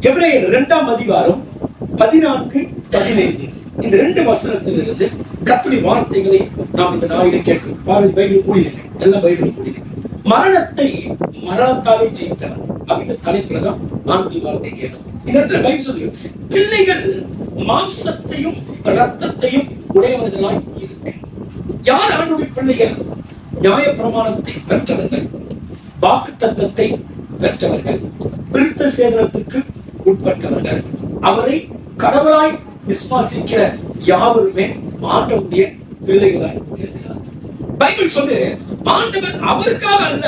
எபிரேயர் 2ஆம் அதிகாரம் 14, 15 இந்த 2 வசனத்திலிருந்து கர்த்தருடைய வார்த்தைகளை நாம் இந்த நாளிலே கேட்கிறோம். பாருங்கள், பைபிள் கூடினீங்க, எல்லாம் பைபிள் கூடினீங்க. மரணத்தை மரணத்தாலே ஜெயித்தவர் அப்படின்ற தலைப்புல தான் ஆண்டுடைய வார்த்தை கேட்கிறோம். இந்த இடத்துல பைபிள் சொல்லி பிள்ளைகள் மாம்சத்தையும் இரத்தத்தையும் உடையவர்களாய் இருக்கு. யார் அவனுடைய பிள்ளைகள்? நியாய பிரமாணத்தை பெற்றவர்கள், வாக்கு தத்தத்தை பெற்றவர்கள், விருத்த சேதனத்துக்கு உட்பட்டவர்கள், அவரை கடவுளாய் விசுவாசிக்கிற யாவருமே ஆண்டவருடைய பிள்ளைகளாய் இருக்கிறார். பைபிள் சொல்லு, ஆண்டவர் அவருக்காக அல்ல,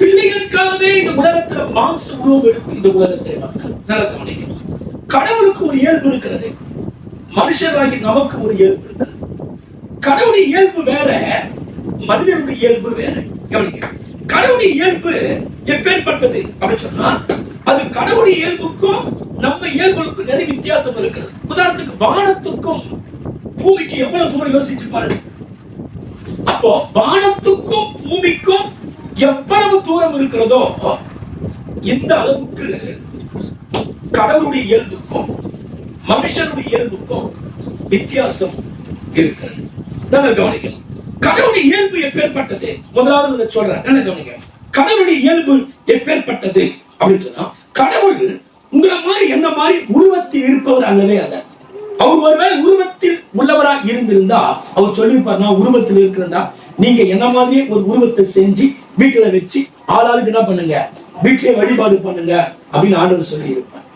பிள்ளைகளுக்காகவே இந்த உலகத்துல மாம்ச உருவம் எடுத்து இந்த உலகத்தை நல்லா கவனிக்கணும். கடவுளுக்கு ஒரு இயல்பு இருக்கிறது, மனுஷராகி நமக்கு ஒரு இயல்பு இருக்கிறது. கடவுளுடைய இயல்பு வேற, மனிதனுடைய இயல்பு வேற. கவனிக்க, கடவுளுடைய இயல்பு எப்பேற்பட்டது அப்படின்னு சொன்னா, அது கடவுளுடைய இயல்புக்கும் நம்ம இயல்புக்கும் நிறைய வித்தியாசம் இருக்கிறது. உதாரணத்துக்கு வானத்துக்கும் பூமிக்கு எவ்வளவு தூரம் யோசிச்சு பாருங்க. அப்போ வானத்துக்கும் பூமிக்கும் எவ்வளவு தூரம் இருக்கிறதோ இந்த அளவுக்கு கடவுளுடைய இயல்புக்கும் மனுஷனுடைய இயல்புக்கும் வித்தியாசம் இருக்கிறது. கவனிக்கணும். கடவுளுடைய இயல்பு எப்பேற்பட்டது? முதலாவது சொல்றேன், என்ன கவனிக்க. கடவுளுடைய இயல்பு எப்பேற்பட்டது அப்படின்னு சொன்னா, கடவுள் உங்களை மாதிரி என்ன மாதிரி உருவத்தில் இருப்பவர் அல்லவே அல்ல. அவர் ஒருவேளை உருவத்தில் உள்ளவராக இருந்திருந்தா அவர் சொல்லியிருப்பார், நான் உருவத்தில் இருக்கிறேன்டா, நீங்க என்ன மாதிரியே ஒரு உருவத்தை செஞ்சு வீட்டுல வச்சு ஆளாளுக்கு என்ன பண்ணுங்க, வீட்டிலே வழிபாடு பண்ணுங்க அப்படின்னு ஆண்டவர் சொல்லி இருப்பார்.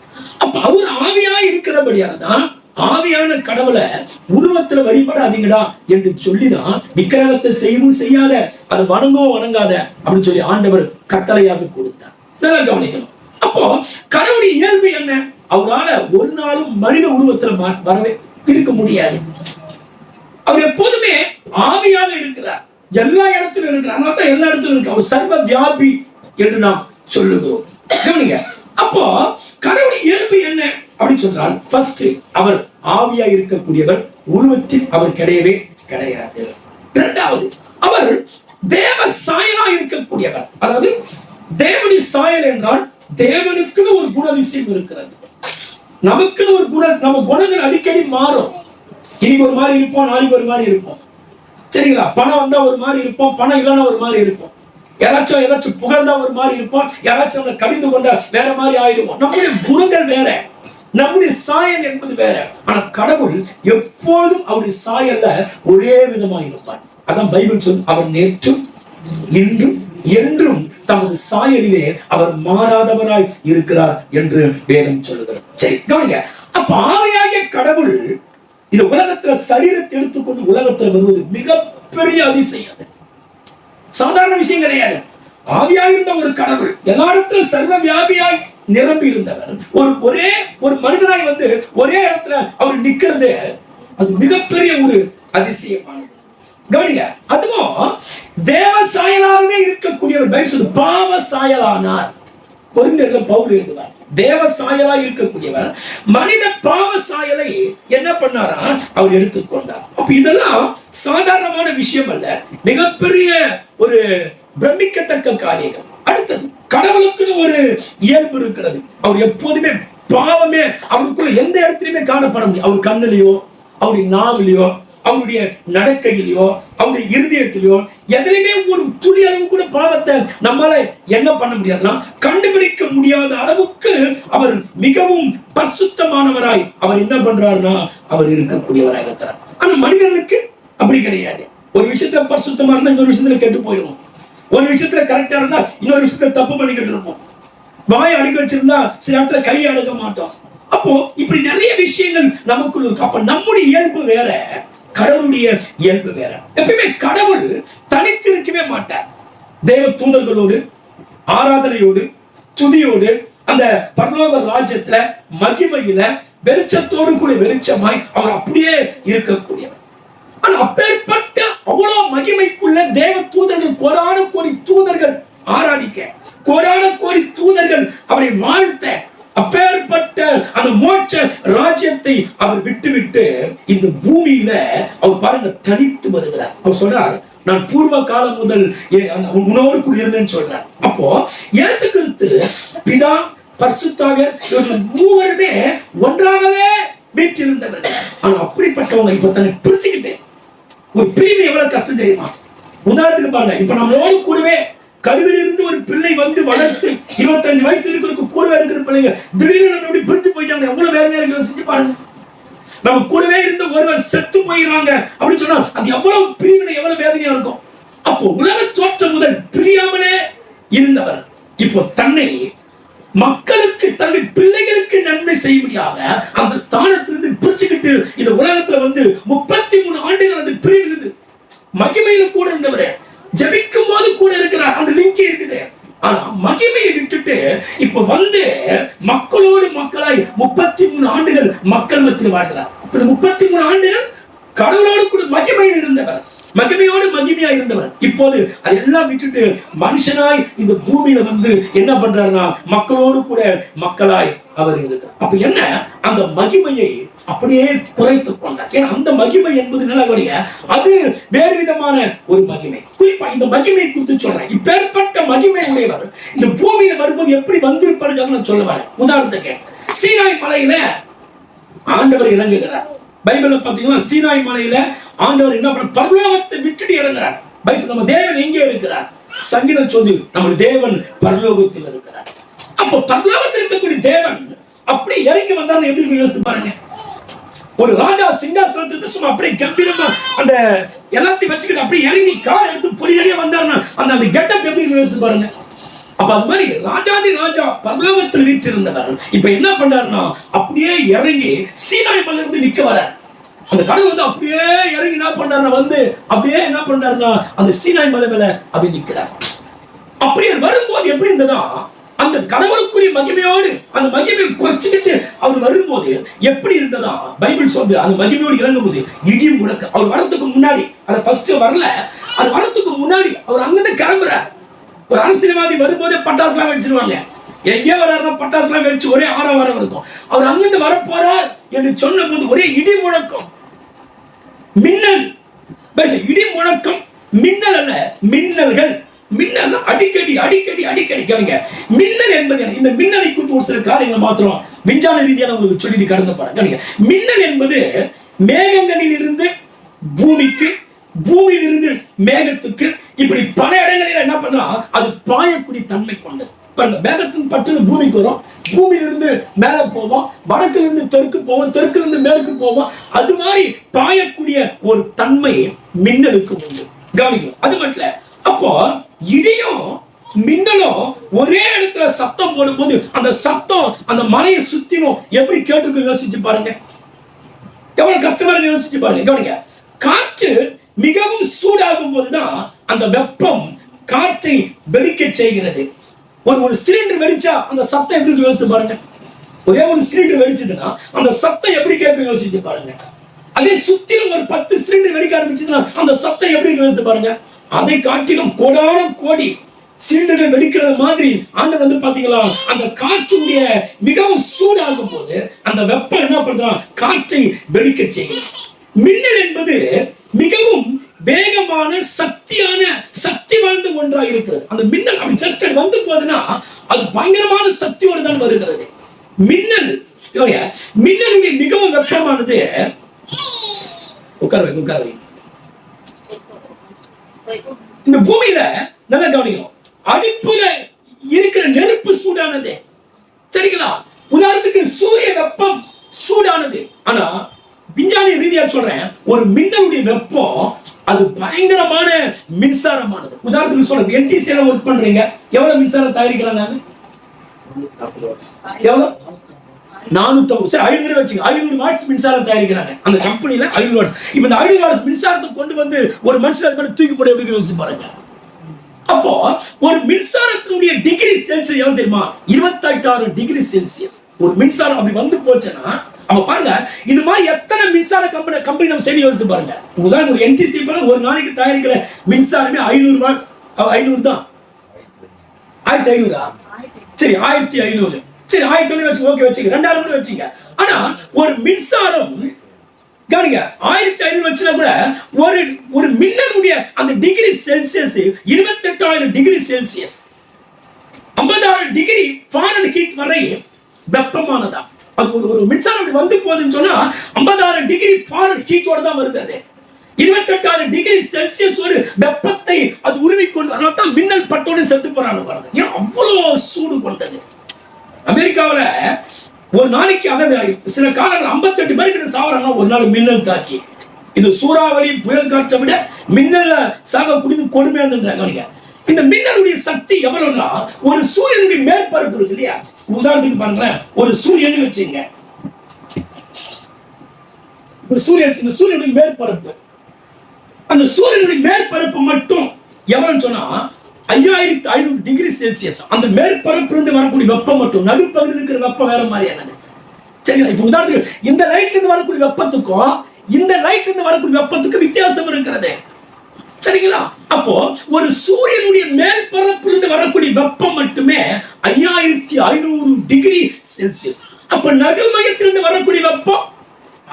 அப்ப அவர் ஆவியா இருக்கிறபடியானதான் ஆவியான கடவுளை உருவத்துல வழிபடாதீங்கடா என்று சொல்லிதான் விக்கிரகத்தை செய்யவும் செய்யாத, அது வணங்கவும் வணங்காத அப்படின்னு சொல்லி ஆண்டவர் கட்டளையாக கொடுத்தார். இதெல்லாம் கவனிக்கணும். அப்போ கடவுளுடைய இயல்பு என்ன? அவரால ஒரு நாளும் மனித உருவத்துல வரவே இருக்க முடியாது. அவர் எப்போதுமே ஆவியாக இருக்கிறார், எல்லா இடத்திலும் இருக்கிறார். அதனால எல்லா இடத்திலும் இருக்கு. அவர் சர்வ வியாபி என்று நாம் சொல்லுகிறோம். கவனிங்க. அப்போ கடவுளுடைய இயல்பு என்ன அப்படின்னு சொன்னால், ஃபர்ஸ்ட் அவர் ஆவியா இருக்கக்கூடியவர், உருவத்தில் அவர் கிடையவே கிடையாது. இரண்டாவது, அவர் தேவ சாயலா இருக்கக்கூடியவர். அதாவது தேவனுடைய சாயல் என்றால் தேவனுக்குன்னு ஒரு குணதிசயம் இருக்கிறது, நமக்குன்னு ஒரு நம்ம குணங்கள் அடிக்கடி மாறும். இன்னைக்கு ஒரு மாதிரி இருப்போம், நாளைக்கு ஒரு மாதிரி இருப்போம். சரிங்களா? பணம் வந்தா ஒரு மாதிரி இருப்போம், பணம் இல்லைன்னா ஒரு மாதிரி இருப்போம். ஏதாச்சும் புகழ்ந்தா ஒரு மாதிரி இருப்போம், யாராச்சும் நம்மளை கடிந்து கொண்டா வேற மாதிரி ஆயிடுவோம். நம்முடைய குணங்கள் வேற, நம்முடைய சாயல் என்பது வேற. ஆனா கடவுள் எப்போதும் அவருடைய சாயல்ல ஒரே விதமாக இருப்பார். அதான் பைபிள் சொல்லு, அவர் நேற்றும் இன்றும் என்றும் தமது சாயலிலே அவர் மாறாதவராய் இருக்கிறார் என்று வேதம் சொல்லுகிறார். சரி, கவனிங்க. அப்ப ஆவியாகிய கடவுள் இந்த உலகத்துல சரீரத்தை எடுத்துக்கொண்டு உலகத்துல வருவது மிகப்பெரிய அதிசயம். அது சாதாரண விஷயம் கிடையாது. ஆவியாய் இருந்த ஒரு கடவுள், எல்லா இடத்துல சர்வ வியாபியாய் நிரம்பி இருந்தவர், ஒரே ஒரு மனிதனாய் வந்து ஒரே இடத்துல அவர் நிக்கிறது, அது மிகப்பெரிய ஒரு அதிசயமானது. கவனிங்க. அதுவும் தேவ சாயலாகவே இருக்கக்கூடியவர். பைபிள் சொல்லுது, பாவ சாயலானார். கொரிந்தியர்ல பவுல் எழுதுவார், தேவ சாயலா இருக்கக்கூடியவர் மனித பாவ சாயலை என்ன பண்ணாரா, அவர் எடுத்துக்கொண்டார். அப்ப இதெல்லாம் சாதாரணமான விஷயம் அல்ல, மிகப்பெரிய ஒரு பிரமிக்கத்தக்க காரியங்கள். அடுத்தது, கடவுளுக்குன்னு ஒரு இயல்பு இருக்கிறது. அவர் எப்போதுமே பாவமே அவருக்குள்ள எந்த இடத்துலயுமே காணப்பட முடியும். அவர் கண்ணிலையோ, அவருடைய நாவிலையோ, அவருடைய நடக்கையிலையோ, அவருடைய இருதயத்திலையோ எதிலுமே ஒரு துளி அளவு கூட பாவத்தை நம்மால என்ன பண்ண முடியாதுன்னா, கண்டுபிடிக்க முடியாத அளவுக்கு அவர் மிகவும் பரிசுத்தமானவராய் அவர் என்ன பண்றாருன்னா அவர் இருக்கக்கூடியவராக இருக்கிறார். ஆனா மனிதனுக்கு அப்படி கிடையாது. ஒரு விஷயத்துல பரிசுத்தமா இருந்தா இன்னொரு விஷயத்துல கெட்டு போயிடுவோம், ஒரு விஷயத்துல கரெக்டா இருந்தா இன்னொரு விஷயத்துல தப்பு பண்ணிக்கிட்டு இருப்போம், வாயை அடக்கி வச்சிருந்தா சில இடத்துல கையை அடக்க மாட்டோம். அப்போ இப்படி நிறைய விஷயங்கள் நமக்குள்ள இருக்கு. அப்ப நம்முடைய இயல்பு வேற, கடவுளுடைய இயல்பு வேற. எப்பயுமே கடவுள் தனித்து இருக்கவே மாட்டார். தேவ தூதர்களோடு, ஆராதனையோடு, துதியோடு, அந்த பரலோக ராஜ்யத்துல மகிமையில வெளிச்சத்தோடு கூட வெளிச்சமாய் அவர் அப்படியே இருக்கக்கூடியவர். ஆனா அப்பேற்பட்ட அவ்வளவு மகிமைக்குள்ள தேவ தூதர்கள், கோடான கோடி தூதர்கள் ஆராதிக்க, கோடான கோடி தூதர்கள் அவரை வாழ்த்த, அப்பேற்பட்ட அந்த மோட்ச ராஜ்யத்தை அவர் விட்டுவிட்டு இந்த பூமியில அவர் பாருங்க தனித்து வருகிறார். அவர் சொல்றார், நான் பூர்வ காலம் முதல் உன்னோடு கூட இருந்தேன்னு சொல்றார். அப்போ இயேசு கிறிஸ்து பிதா பரிசுத்த ஆவியார் இவர்கள் மூவருமே ஒன்றாகவே வீற்றிருந்தவர்கள். ஆனா அப்படிப்பட்டவங்க இப்ப தன்னை பிரிச்சுக்கிட்டு ஒரு பிரிவு எவ்வளவு கஷ்டம் தெரியுமா? உதாரணத்துக்கு பாருங்க, இப்ப நம்மளோடு கூடவே கருவில் இருந்து ஒரு பிள்ளை வந்து வளர்த்து 25 வயசு இருக்கிற கூடவே இருக்கிற பிள்ளைங்க திடீர்னு நம்ம பிரிஞ்சு போயிட்டாங்க, எவ்வளவு வேற நேரம் யோசிச்சு பாருங்க. நம்ம கூடவே இருந்த ஒருவர் செத்து போயிடுறாங்க அப்படின்னு சொன்னா அது எவ்வளவு பிரிவினை, எவ்வளவு வேதனையா இருக்கும். அப்போ உலக தோற்றம் முதல் பிரியாமலே இருந்தவர் இப்போ தன்னை மக்களுக்கு, தன்னுடைய பிள்ளைகளுக்கு நன்மை செய்யும்படியாக அந்த ஸ்தானத்திலிருந்து பிரிச்சுக்கிட்டு இந்த உலகத்துல வந்து 33 ஆண்டுகள் அந்த பிரிவிலிருந்து மகிமையில கூட இருந்தவரு, ஜபிக்கும் போது கூட இருக்கிறார், அந்த லிங்க் இருக்குது. ஆனா மகிமையை விட்டுட்டு இப்ப வந்து மக்களோடு மக்களாய் 33 ஆண்டுகள் மக்கள் மத்தியில் வாழ்கிறார். 33 ஆண்டுகள் கடவுளோடு கூட மகிமையில் இருந்தவர், மகிமையோடு மகிமையா இருந்தவர். இப்போது அதெல்லாம் விட்டுட்டு மனுஷனாய் இந்த பூமியில வந்து என்ன பண்றாருன்னா மக்களோடு கூட மக்களாய் அவர் இருக்கிறார். அப்ப என்ன, அந்த மகிமையை அப்படியே குறைத்து கொண்டார். ஏன்னா அந்த மகிமை என்பது நிலவடைய அது வேறு விதமான ஒரு மகிமை. குறிப்பா இந்த மகிமை குறித்து சொல்றேன். இப்பேற்பட்ட மகிமை உடையவர் இந்த பூமியில வரும்போது எப்படி வந்திருப்பாருக்காக நான் சொல்ல வரேன். உதாரணத்துக்கு சீனாய் மலையில ஆண்டவர் இறங்குகிறார். பைபிள்ல பாத்தீங்கன்னா சீனாய் மலையில ஆண்டவர் என்ன பண்ண, பரலோகத்தை விட்டுட்டு இறங்குறார். பைபிள் நம்ம தேவன் எங்கே இருக்கிறார்? சங்கீதம் சொல்லி நம்ம தேவன் பரலோகத்தில் இருக்கிறார். அப்ப பரலோகத்தில் இருக்கக்கூடிய தேவன் அப்படி இறங்கி வந்தாரு. எப்படி யோசித்து பாருங்க, ஒரு ராஜா சிங்காசனத்துக்கு சும்மா அப்படியே கம்பீரமா அந்த எல்லாத்தையும் வச்சுக்கிட்டு அப்படியே இறங்கி கால் எடுத்து பொலியடியே வந்தாருன்னா அந்த அந்த கெட்டப் எப்படி யோசித்து பாருங்க. அப்ப அது மாதிரி ராஜாதி ராஜா பரலோகத்தில் வீற்றிருந்தவர் இப்ப என்ன பண்றாருன்னா அப்படியே இறங்கி சீனாய் மலையில இருந்து நிக்க வர. அந்த கடவுள் வந்து அப்படியே இறங்கி என்ன பண்றாருன்னா வந்து அப்படியே என்ன பண்றாருன்னா அந்த சீனாய் மலை மேல அப்படி நிக்கிறார். அப்படியே வரும்போது எப்படி இருந்ததா, அந்த கடவுளுக்குரிய மகிமையோடு அந்த மகிமையை குறைச்சிக்கிட்டு அவர் வரும்போது எப்படி இருந்ததா பைபிள் சொல்லுது. அந்த மகிமையோடு இறங்கும் போது இடியும் முழக்க. அவர் வரத்துக்கு முன்னாடி, அதை ஃபர்ஸ்ட் வரல, அது வரத்துக்கு முன்னாடி அவர் அங்கிருந்து கிளம்புறார். ஒரு அரசியல்வாதி வரும்போதே பட்டாசுலாம் வெடிச்சிருவாங்க. எங்கே வராருன்னா பட்டாசுலாம் வெடிச்சு ஒரே ஆரவாரம் இருக்கும். அவர் அங்கிருந்து வரப்போறார் என்று சொன்ன போது ஒரே இடி முழக்கம், மின்னல். இடி முழக்கம், மின்னல் அல்ல, மின்னல்கள். மின்னல் அடிக்கடி அடிக்கடி அடிக்கடி கவனிங்க. மின்னல் என்பது இந்த மின்னலை குறித்து ஒரு சில காரியங்களை மாத்திரம் விஞ்ஞான ரீதியான உங்களுக்கு சொல்லிட்டு கடந்து பாருங்க. மின்னல் என்பது மேகங்களில் இருந்து பூமிக்கு, பூமியில் இருந்து மேகத்துக்கு, இப்படி பல இடங்களில் என்ன பண்றா அது பாயக்கூடிய தன்மை கொண்டது. மேகத்தின் பட்டு பூமிக்கு வரும், பூமியில இருந்து மேல போவோம், வடக்குல இருந்து தெற்கு போவோம், தெற்குல இருந்து மேற்கு போவோம். அது மாதிரி பாயக்கூடிய ஒரு தன்மை மின்னலுக்கு உண்டு. கவனிக்கும். அது மட்டும் அப்போ இடியும் மின்னலும் ஒரே இடத்துல சத்தம் போடும்போது அந்த சத்தம் அந்த மலையை சுத்தினும் எப்படி கேட்டுக்கு யோசிச்சு பாருங்க, எவ்வளவு கஷ்டமா யோசிச்சு பாருங்க. கவனிங்க. காற்று மிகவும் சூடாகும் போதுதான் அந்த வெப்பம் காற்றை வெடிக்க செய்கிறது. ஒரு சிலிண்டர் வெடிச்சா அந்த சத்தம் எப்படி யோசிச்சு பாருங்க. ஒரே ஒரு சிலிண்டர் வெடிச்சதுன்னா அந்த சத்தம் எப்படி கேட்க யோசிச்சு பாருங்க. அதே சுத்திலும் ஒரு 10 சிலிண்டர் வெடிக்க ஆரம்பிச்சதுன்னா அந்த சத்தம் எப்படி யோசிச்சு பாருங்க. அதை காட்டிலும் கோடான கோடி சிலிண்டர் வெடிக்கிறது மாதிரி ஆண்டவர் வந்து பாத்தீங்களா அந்த காற்றுடைய மிகவும் சூடாகும் போது அந்த வெப்பம் என்ன பண்றா காற்றை வெடிக்க செய்யும். மின்னல் என்பது மிகவும் வேகமான சக்தியான சக்தி வாய்ந்த ஒன்றா இருக்கிறது. அந்த மின்னல் அப்படி ஜஸ்ட் வந்து போகுதுன்னா அது பயங்கரமான சக்தியோடு தான் வருகிறது. மின்னல் மின்னலுடைய மிகவும் வெப்பமானது உட்காரவை இந்த பூமியில நல்லா கவனிக்கணும். அடுப்புல இருக்கிற நெருப்பு சூடானது, சரிங்களா? உதாரணத்துக்கு சூரிய வெப்பம் சூடானது. ஆனா விஞ்ஞானி ரீதியா சொல்றேன், ஒரு மின்னலுடைய வெப்பம் அது பயங்கரமான மின்சாரமானது. உதாரணத்துக்கு சொல்றேன், என்டிசில ஒர்க் பண்றீங்க, எவ்வளவு மின்சாரம் தயாரிக்கிறாங்க? எவ்வளவு? 500 வச்சுங்க, 500 வாட்ஸ் மின்சாரம் தயாரிக்கிறாங்க அந்த கம்பெனில. 500 வாட்ஸ். இப்ப இந்த 500 வாட்ஸ் மின்சாரத்தை கொண்டு வந்து ஒரு மனுஷன் அது மேல தூக்கி போட எப்படி யோசிச்சு பாருங்க. அப்போ ஒரு மின்சாரத்தினுடைய டிகிரி செல்சியஸ் எவ்வளவு தெரியுமா? 28,000 டிகிரி செல்சியஸ். ஒரு மின்சாரம் அப்படி வந்து போச்சுன்னா அப்ப பாருங்க, இது மாதிரி எத்தனை மின்சார கம்பெனி நம்ம சரி யோசித்து பாருங்க. உதாரணம் ஒரு என்டிசி ஒரு நாளைக்கு தயாரிக்கிற மின்சாரமே 500 வாட், 500 தான். 1500 சரி, 1500 சரி, 1500 வச்சு ஓகே வச்சுங்க, 2000 கூட வச்சுங்க. ஆனா ஒரு மின்சாரம் கவனிங்க 1500 வச்சுனா கூட ஒரு மின்னலுடைய அந்த degree Celsius 28,000 degree Celsius. 56 degree Fahrenheit வரை வெப்பமானதா. அது ஒரு மின்சாரம் வந்து போகுதுன்னு சொன்னா 56 டிகிரி ஃபாரன்ஹீட்டோட தான் வருது. அது 28 டிகிரி செல்சியஸோடு வெப்பத்தை அது உருவிக்கொண்டு, அதனால தான் மின்னல் பட்டோடு செத்து போறாங்க பாருங்க. ஏன் அவ்வளவு சூடு கொண்டது. அமெரிக்காவில் ஒரு நாளைக்கு அதாவது சில காலங்கள் 58 பேருக்கு சாவறாங்க ஒரு நாள் மின்னல் தாக்கி. இது சூறாவளி புயல் காற்றை விட மின்னல்ல சாகக்கூடியது கொடுமையானதுன்றாங்க. இந்த மின்னலுடைய சக்தி எவ்வளவுனா, ஒரு சூரியனுடைய மேற்பரப்பு இருக்கு இல்லையா, உதாரணத்துக்கு பாருங்களேன், ஒரு சூரியன் வச்சுங்க, இந்த சூரியனுடைய மேற்பரப்பு, அந்த சூரியனுடைய மேற்பரப்பு மட்டும் எவ்வளவுன்னு சொன்னா 5500 டிகிரி செல்சியஸ். அந்த மேற்பரப்புல இருந்து வரக்கூடிய வெப்பம் மட்டும், நடுப்பகுதியில் இருக்கிற வெப்பம் வேற மாதிரியானது. சரிங்களா? இப்ப உதாரணத்துக்கு இந்த லைட்ல இருந்து வரக்கூடிய வெப்பத்துக்கும் இந்த லைட்ல இருந்து வரக்கூடிய வெப்பத்துக்கு வித்தியாசம் இருக்கிறது. சரிங்களா? அப்போ ஒரு சூரியனுடைய மேற்பரப்புல இருந்து வரக்கூடிய வெப்பம் மட்டுமே 5500 டிகிரி செல்சியஸ். அப்ப நடுமையத்திலிருந்து வரக்கூடிய வெப்பம்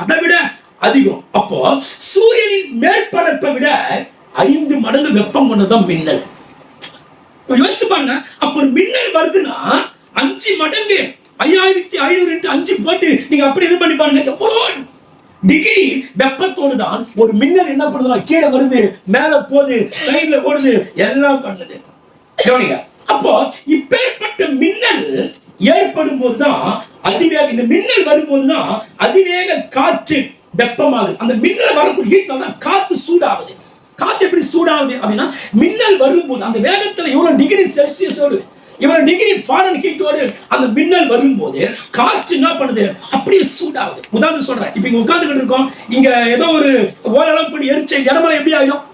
அதை விட அதிகம். அப்போ சூரியனின் மேற்பரப்பை விட 5 மடங்கு வெப்பம் கொண்டதான் மின்னல். யோசித்து பாருங்க. அப்ப ஒரு மின்னல் வருதுன்னா 5 மடங்கு 5500 × 5 போட்டு நீங்க அப்படி இது பண்ணி பாருங்க, எவ்வளோ டிகிரி வெப்பத்தோடு தான் ஒரு மின்னல் என்ன பண்ணுதுன்னா கீழே வருது, மேல போகுது, சைடுல ஓடுது, எல்லாம் பண்ணுது. அப்போ இப்பேற்பட்ட மின்னல் ஏற்படும் போதுதான் அதிவேக, இந்த மின்னல் வரும்போதுதான் அதிவேக காற்று வெப்பமாகுது. அந்த மின்னல் வரக்கூடிய ஹீட்ல தான் காத்து சூடாகுது. காத்து எப்படி சூடாகுது அப்படின்னா, மின்னல் வரும்போது அந்த வேகத்துல இவ்வளவு டிகிரி செல்சியஸோடு, இவ்வளவு டிகிரி ஃபாரன்ஹீட்டோடு அந்த மின்னல் வரும்போது காற்று என்ன பண்ணுது, அப்படியே சூடாகுது. உதாரணம் சொல்றேன். இப்ப இங்க உட்கார்ந்துகிட்டு இருக்கோம், இங்க ஏதோ ஒரு ஓரளவு படி எரிச்ச இடமலை எப்படி ஆயிடும்,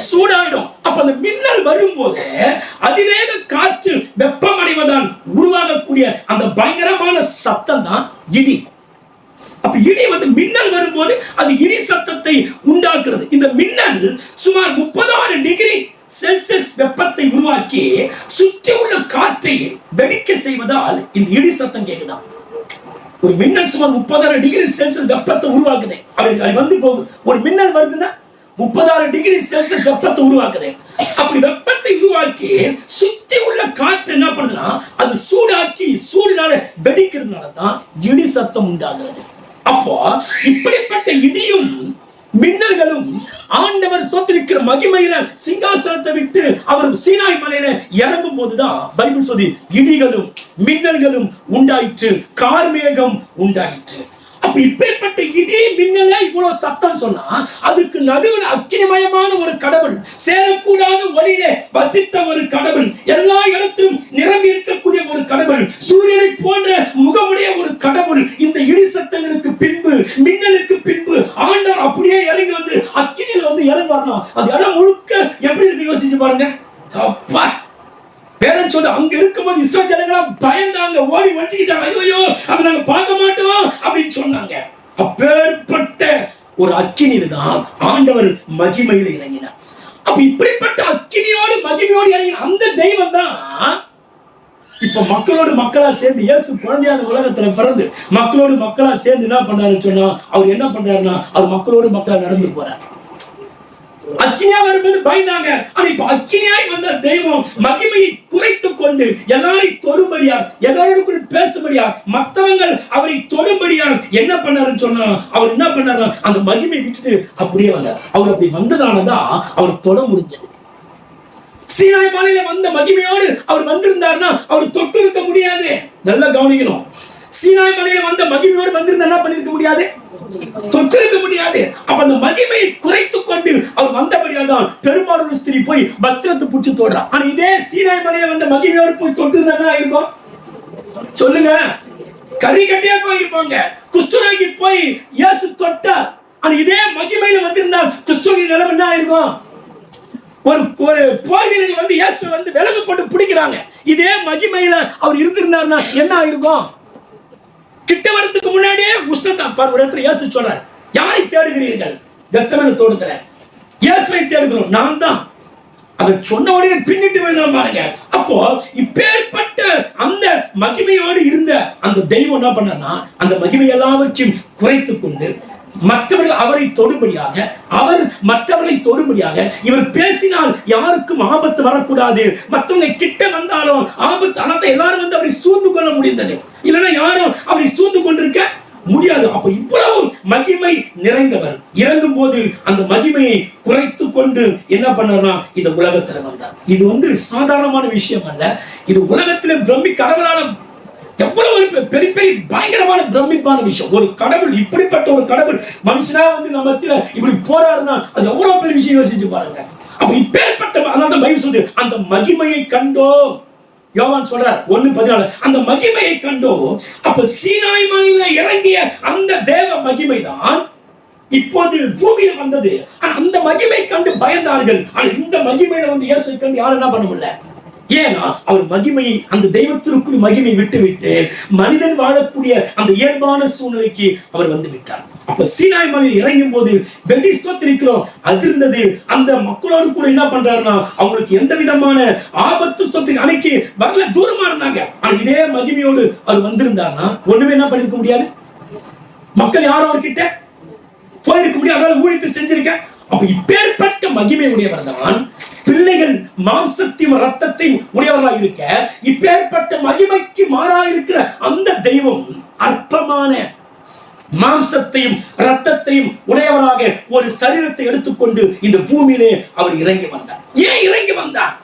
சூடாயிடும். அப்ப அந்த மின்னல் வரும்போது அதிவேக காற்று வெப்பமடைவதால் உருவாகக்கூடிய அந்த பயங்கரமான சத்தம் தான் இடி. அப்ப இடி வந்து மின்னல் வரும்போது அது இடி சத்தத்தை உண்டாக்குறது. இந்த மின்னல் சுமார் 36 டிகிரி செல்சியஸ் வெப்பத்தை உருவாக்கி சுற்றி உள்ள காற்றை வெடிக்க செய்வதால் இந்த இடி சத்தம் கேட்குதான். ஒரு மின்னல் சுமார் 36 டிகிரி செல்சியஸ் வெப்பத்தை உருவாக்குது. அது வந்து போகுது. ஒரு மின்னல் வருதுன்னா 36 டிகிரி செல்சியஸ் வெப்பத்தை உருவாக்குது. அப்படி வெப்பத்தை உருவாக்கி சுத்தி உள்ள காற்று என்ன பண்ணுதுன்னா அது சூடாக்கி சூடுனால வெடிக்கிறதுனால தான் இடி சத்தம் உண்டாகிறது. அப்போ இப்படிப்பட்ட இடியும் மின்னல்களும் ஆண்டவர் ஸ்தோத்திரிக்கிற மகிமையில சிங்காசனத்தை விட்டு அவர் சீனாய் மலையில இறங்கும் போதுதான் பைபிள் சொல்லி இடிகளும் மின்னல்களும் உண்டாயிற்று, கார்மேகம் உண்டாயிற்று. அப்ப இப்பேற்பட்ட இடி மின்னல இவ்வளவு சத்தம் சொன்னா அதுக்கு நடுவில் அக்கினிமயமான ஒரு கடவுள், சேரக்கூடாத ஒளியில வசித்த ஒரு கடவுள், எல்லா இடத்திலும் நிரம்பி இருக்கக்கூடிய ஒரு கடவுள், சூரியனை போன்ற முகமுடைய ஒரு கடவுள். இந்த இடி சத்தங்களுக்கு பின்பு, மின்னலுக்கு பின்பு ஆண்டவர் அப்படியே இறங்கி வந்து அக்கினியில வந்து இறங்குவார்னா அது இடம் முழுக்க எப்படி இருக்கு யோசிச்சு பாருங்க. அப்பா வேதம் சொல்லுது, அங்க இருக்கும்போது இஸ்ரவேல் ஜனங்களா பயந்தாங்க, ஓடி ஒளிஞ்சிக்கிட்டாங்க. ஐயோ அதை நாங்க பார்க்க மாட்டோம் அப்படின்னு சொன்னாங்க. அப்பேற்பட்ட ஒரு அக்கினியில தான் ஆண்டவர் மகிமையில இறங்கினார். அப்ப இப்படிப்பட்ட அக்கினியோடு மகிமையோடு இறங்கின அந்த தெய்வம் தான் இப்ப மக்களோடு மக்களா சேர்ந்து, இயேசு குழந்தையான உலகத்துல பிறந்து மக்களோடு மக்களா சேர்ந்து என்ன பண்றாருன்னு சொன்னா, அவர் என்ன பண்றாருன்னா அவர் மக்களோடு மக்களா நடந்து போறார். அக்கினியா வரும்போது பயந்தாங்க. ஆனா இப்ப அக்கினியாய் வந்த தெய்வம் மகிமையை குறைத்துக் கொண்டு எல்லாரையும் தொடும்படியா, எல்லாரோடும் பேசும்படியா, மற்றவங்க அவரை தொடும்படியா என்ன பண்ணாருன்னு சொன்னா அவர் என்ன பண்ணாரு, அந்த மகிமையை விட்டுட்டு அப்படியே வந்தார். அவர் அப்படி வந்ததானதான் அவர் தொட முடிஞ்சது. சீனாய் மலையில வந்த மகிமையோடு அவர் வந்திருந்தாருன்னா அவர் தொட்டு இருக்க முடியாது. நல்லா கவனிக்கணும். சீனாய் மலையில வந்த மகிமையோடு வந்திருந்தா என்ன பண்ணிருக்க முடியாது, தொட்டு இருக்க முடியாது. அப்ப அந்த மகிமையை குறைத்துக் கொண்டு அவர் வந்தபடியால் தான் பெரும்பாலான ஸ்திரீ போய் வஸ்திரத்தை பிடிச்சு தொடுறா. ஆனா இதே சீனாய் மலையில வந்த மகிமையோடு போய் தொட்டு இருந்தா இருக்கும், சொல்லுங்க, கறி கட்டியா போயிருப்பாங்க. குஷ்டரோகி போய் இயேசு தொட்டார். ஆனா இதே மகிமையில வந்திருந்தால் குஷ்டரோகி நிலைமை என்ன ஆயிருக்கும், ஒரு போர் வீரர்கள் வந்து இயேசுவை வந்து விலங்கு போட்டு பிடிக்கிறாங்க. இதே மகிமையில அவர் இருந்திருந்தாருன்னா என்ன ஆயிருக்கும், கிட்ட வரத்துக்கு முன்னாடியே உஷ்ணத்தான் பார். ஒரு இடத்துல இயேசு சொல்றாரு, யாரை தேடுகிறீர்கள், கெத்செமனே தோட்டத்துல இயேசுவை தேடுகிறோம், நான் தான். அதை சொன்ன உடனே பின்னிட்டு விழுந்தான் பாருங்க. அப்போ இப்பேற்பட்ட அந்த மகிமையோடு இருந்த அந்த தெய்வம் என்ன பண்ணா அந்த மகிமை எல்லாவற்றையும் குறைத்துக் கொண்டு மற்றவர்கள் அவரை தொடும்படியாக, அவர் மற்றவர்களை தொடும்படியாக. இவர் பேசினால் யாருக்கும் ஆபத்து வரக்கூடாது, மற்றவங்க கிட்ட வந்தாலும் ஆபத்து. ஆனால் எல்லாரும் வந்து அவரை சூழ்ந்து கொள்ள முடிந்தது, இல்லைன்னா யாரும் அவரை சூழ்ந்து கொண்டிருக்க முடியாது. அப்ப இவ்வளவு மகிமை நிறைந்தவர் இறங்கும் போது அந்த மகிமையை குறைத்து கொண்டு என்ன பண்ணார்னா இந்த உலகத்துல வந்தார். இது வந்து சாதாரணமான விஷயம் அல்ல. இது உலகத்திலே கடவுளான எவ்வளவு பெரிய பெரிய பயங்கரமான பிரமிப்பான விஷயம். ஒரு கடவுள், இப்படிப்பட்ட ஒரு கடவுள் மனுஷனா வந்து நம்ம இப்படி போறாருன்னா அது எவ்வளவு பெரிய விஷயம். யோசிச்சு பாருங்க. அப்ப இப்பேற்பட்ட, அதனால பைபிள் சொல்லுது, அந்த மகிமையை கண்டோம். யோவான் சொல்றார் 1:14, அந்த மகிமையை கண்டோம். அப்ப சீனாய் மலையில இறங்கிய அந்த தேவ மகிமை தான் இப்போது பூமியில வந்தது. அந்த மகிமை கண்டு பயந்தார்கள். ஆனா இந்த மகிமையில வந்து இயேசுவை கண்டு யாரும் என்ன பண்ண முடியல. ஏன்னா அவர் மகிமையை, அந்த தெய்வத்திற்குரிய மகிமை விட்டு விட்டு மனிதன் வாழக்கூடிய அந்த இயல்பான சூழ்நிலைக்கு அவர் வந்து விட்டார். அப்ப சீனாய் மலையில் இறங்கும் போது வெடி ஸ்தோத்திரிக்கிறோம் அதிர்ந்தது. அந்த மக்களோடு கூட என்ன பண்றாருன்னா அவங்களுக்கு எந்த விதமான ஆபத்து ஸ்தோத்திரி அன்னைக்கு வரல, தூரமா இருந்தாங்க. ஆனா இதே மகிமையோடு அவர் வந்திருந்தாருன்னா ஒண்ணுமே என்ன பண்ணிருக்க முடியாது. மக்கள் யாரும் அவர்கிட்ட போயிருக்க முடியாது, அவரால் ஊழியத்தை செஞ்சிருக்க. அப்ப இப்பேற்பட்ட மகிமை உடையவர் தான் பிள்ளைகள் மாம்சத்தையும் ரத்தத்தையும் உடையவர்களாக இருக்க, இப்பேற்பட்ட மகிமைக்கு மாறா இருக்கிற அந்த தெய்வம் அற்பமான மாம்சத்தையும் ரத்தத்தையும் உடையவராக ஒரு சரீரத்தை எடுத்துக்கொண்டு இந்த பூமியிலே அவர் இறங்கி வந்தார். ஏன் இறங்கி வந்தார்?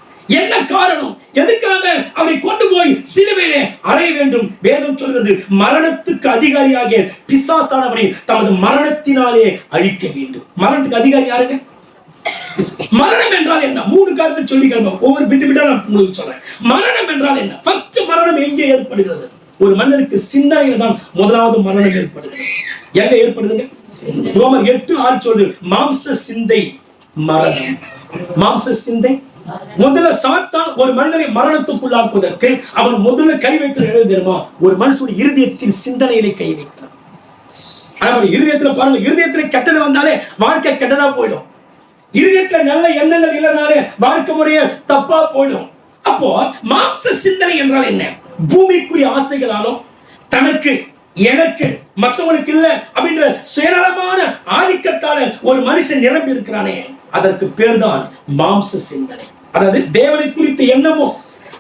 என்ன காரணம்? எதுக்காக அவரை கொண்டு போய் சிலுவையிலே அறைய வேண்டும்? வேதம் சொல்கிறது, மரணத்துக்கு அதிகாரியாக பிசாசானவனை தமது மரணத்தினாலே அழிக்க வேண்டும். மரணத்துக்கு அதிகாரி யாருங்க? மரணம் என்றால் என்ன? 3 காரியத்தை சொல்லி ஒவ்வொரு பிட்டு பிட்டா நான் உங்களுக்கு சொல்றேன். மரணம் என்றால் என்ன? ஃபர்ஸ்ட் மரணம் எங்கே ஏற்படுகிறது? ஒரு மனிதனுக்கு சிந்தனையில தான் முதலாவது மரணம் ஏற்படுகிறது. எங்க ஏற்படுதுங்க? ரோமர் 8:6 சொல்லுது, மாம்ச சிந்தை மரணம். மாம்ச சிந்தை முதல்ல சாத்தான் ஒரு மனிதனை மரணத்துக்குள்ளாக்குவதற்கு அவன் முதல்ல கை வைக்கிற இடம் தெரியுமா? ஒரு மனுஷனுடைய இருதயத்தின் சிந்தனையிலே கை வைக்கிறான். ஆனா இருதயத்துல பாருங்க, இருதயத்துல கெட்டது வந்தாலே வாழ்க்கை கெட்டதா போயிடும். இருதயத்துல நல்ல எண்ணங்கள் இல்லைனாலே வாழ்க்கை முறைய தப்பா போயிடும். அப்போ மாம்ச சிந்தனை என்றால் என்ன? பூமிக்குரிய ஆசைகளாலும் தனக்கு, எனக்கு, மற்றவங்களுக்கு இல்ல அப்படின்ற சுயநலமான ஆதிக்கத்தால ஒரு மனுஷன் நிரம்பி இருக்கிறானே, அதற்கு பேர் தான் மாம்ச சிந்தனை. அதாவது தேவனை குறித்த எண்ணமோ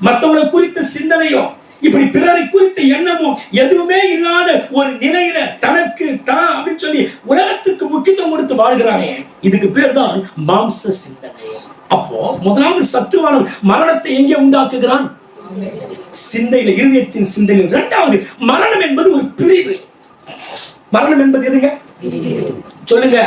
மற்றவங்களை குறித்த சிந்தனையோ இப்படி பிறரை குறித்த எண்ணமோ எதுவுமே இல்லாத ஒரு நிலையில தனக்கு தான் அப்படின்னு சொல்லி உலகத்துக்கு முக்கியத்துவம் கொடுத்து வாழ்கிறானே, இதுக்கு பேர் தான் மாம்ச சிந்தனை. அப்போ முதலாவது சத்துருவான மரணத்தை எங்கே உண்டாக்குகிறான்? சிந்தையில, இருதயத்தின் சிந்தையில. இரண்டாவது, மரணம் என்பது ஒரு பிரிவு. மரணம் என்பது எதுங்க? சொல்லுங்க.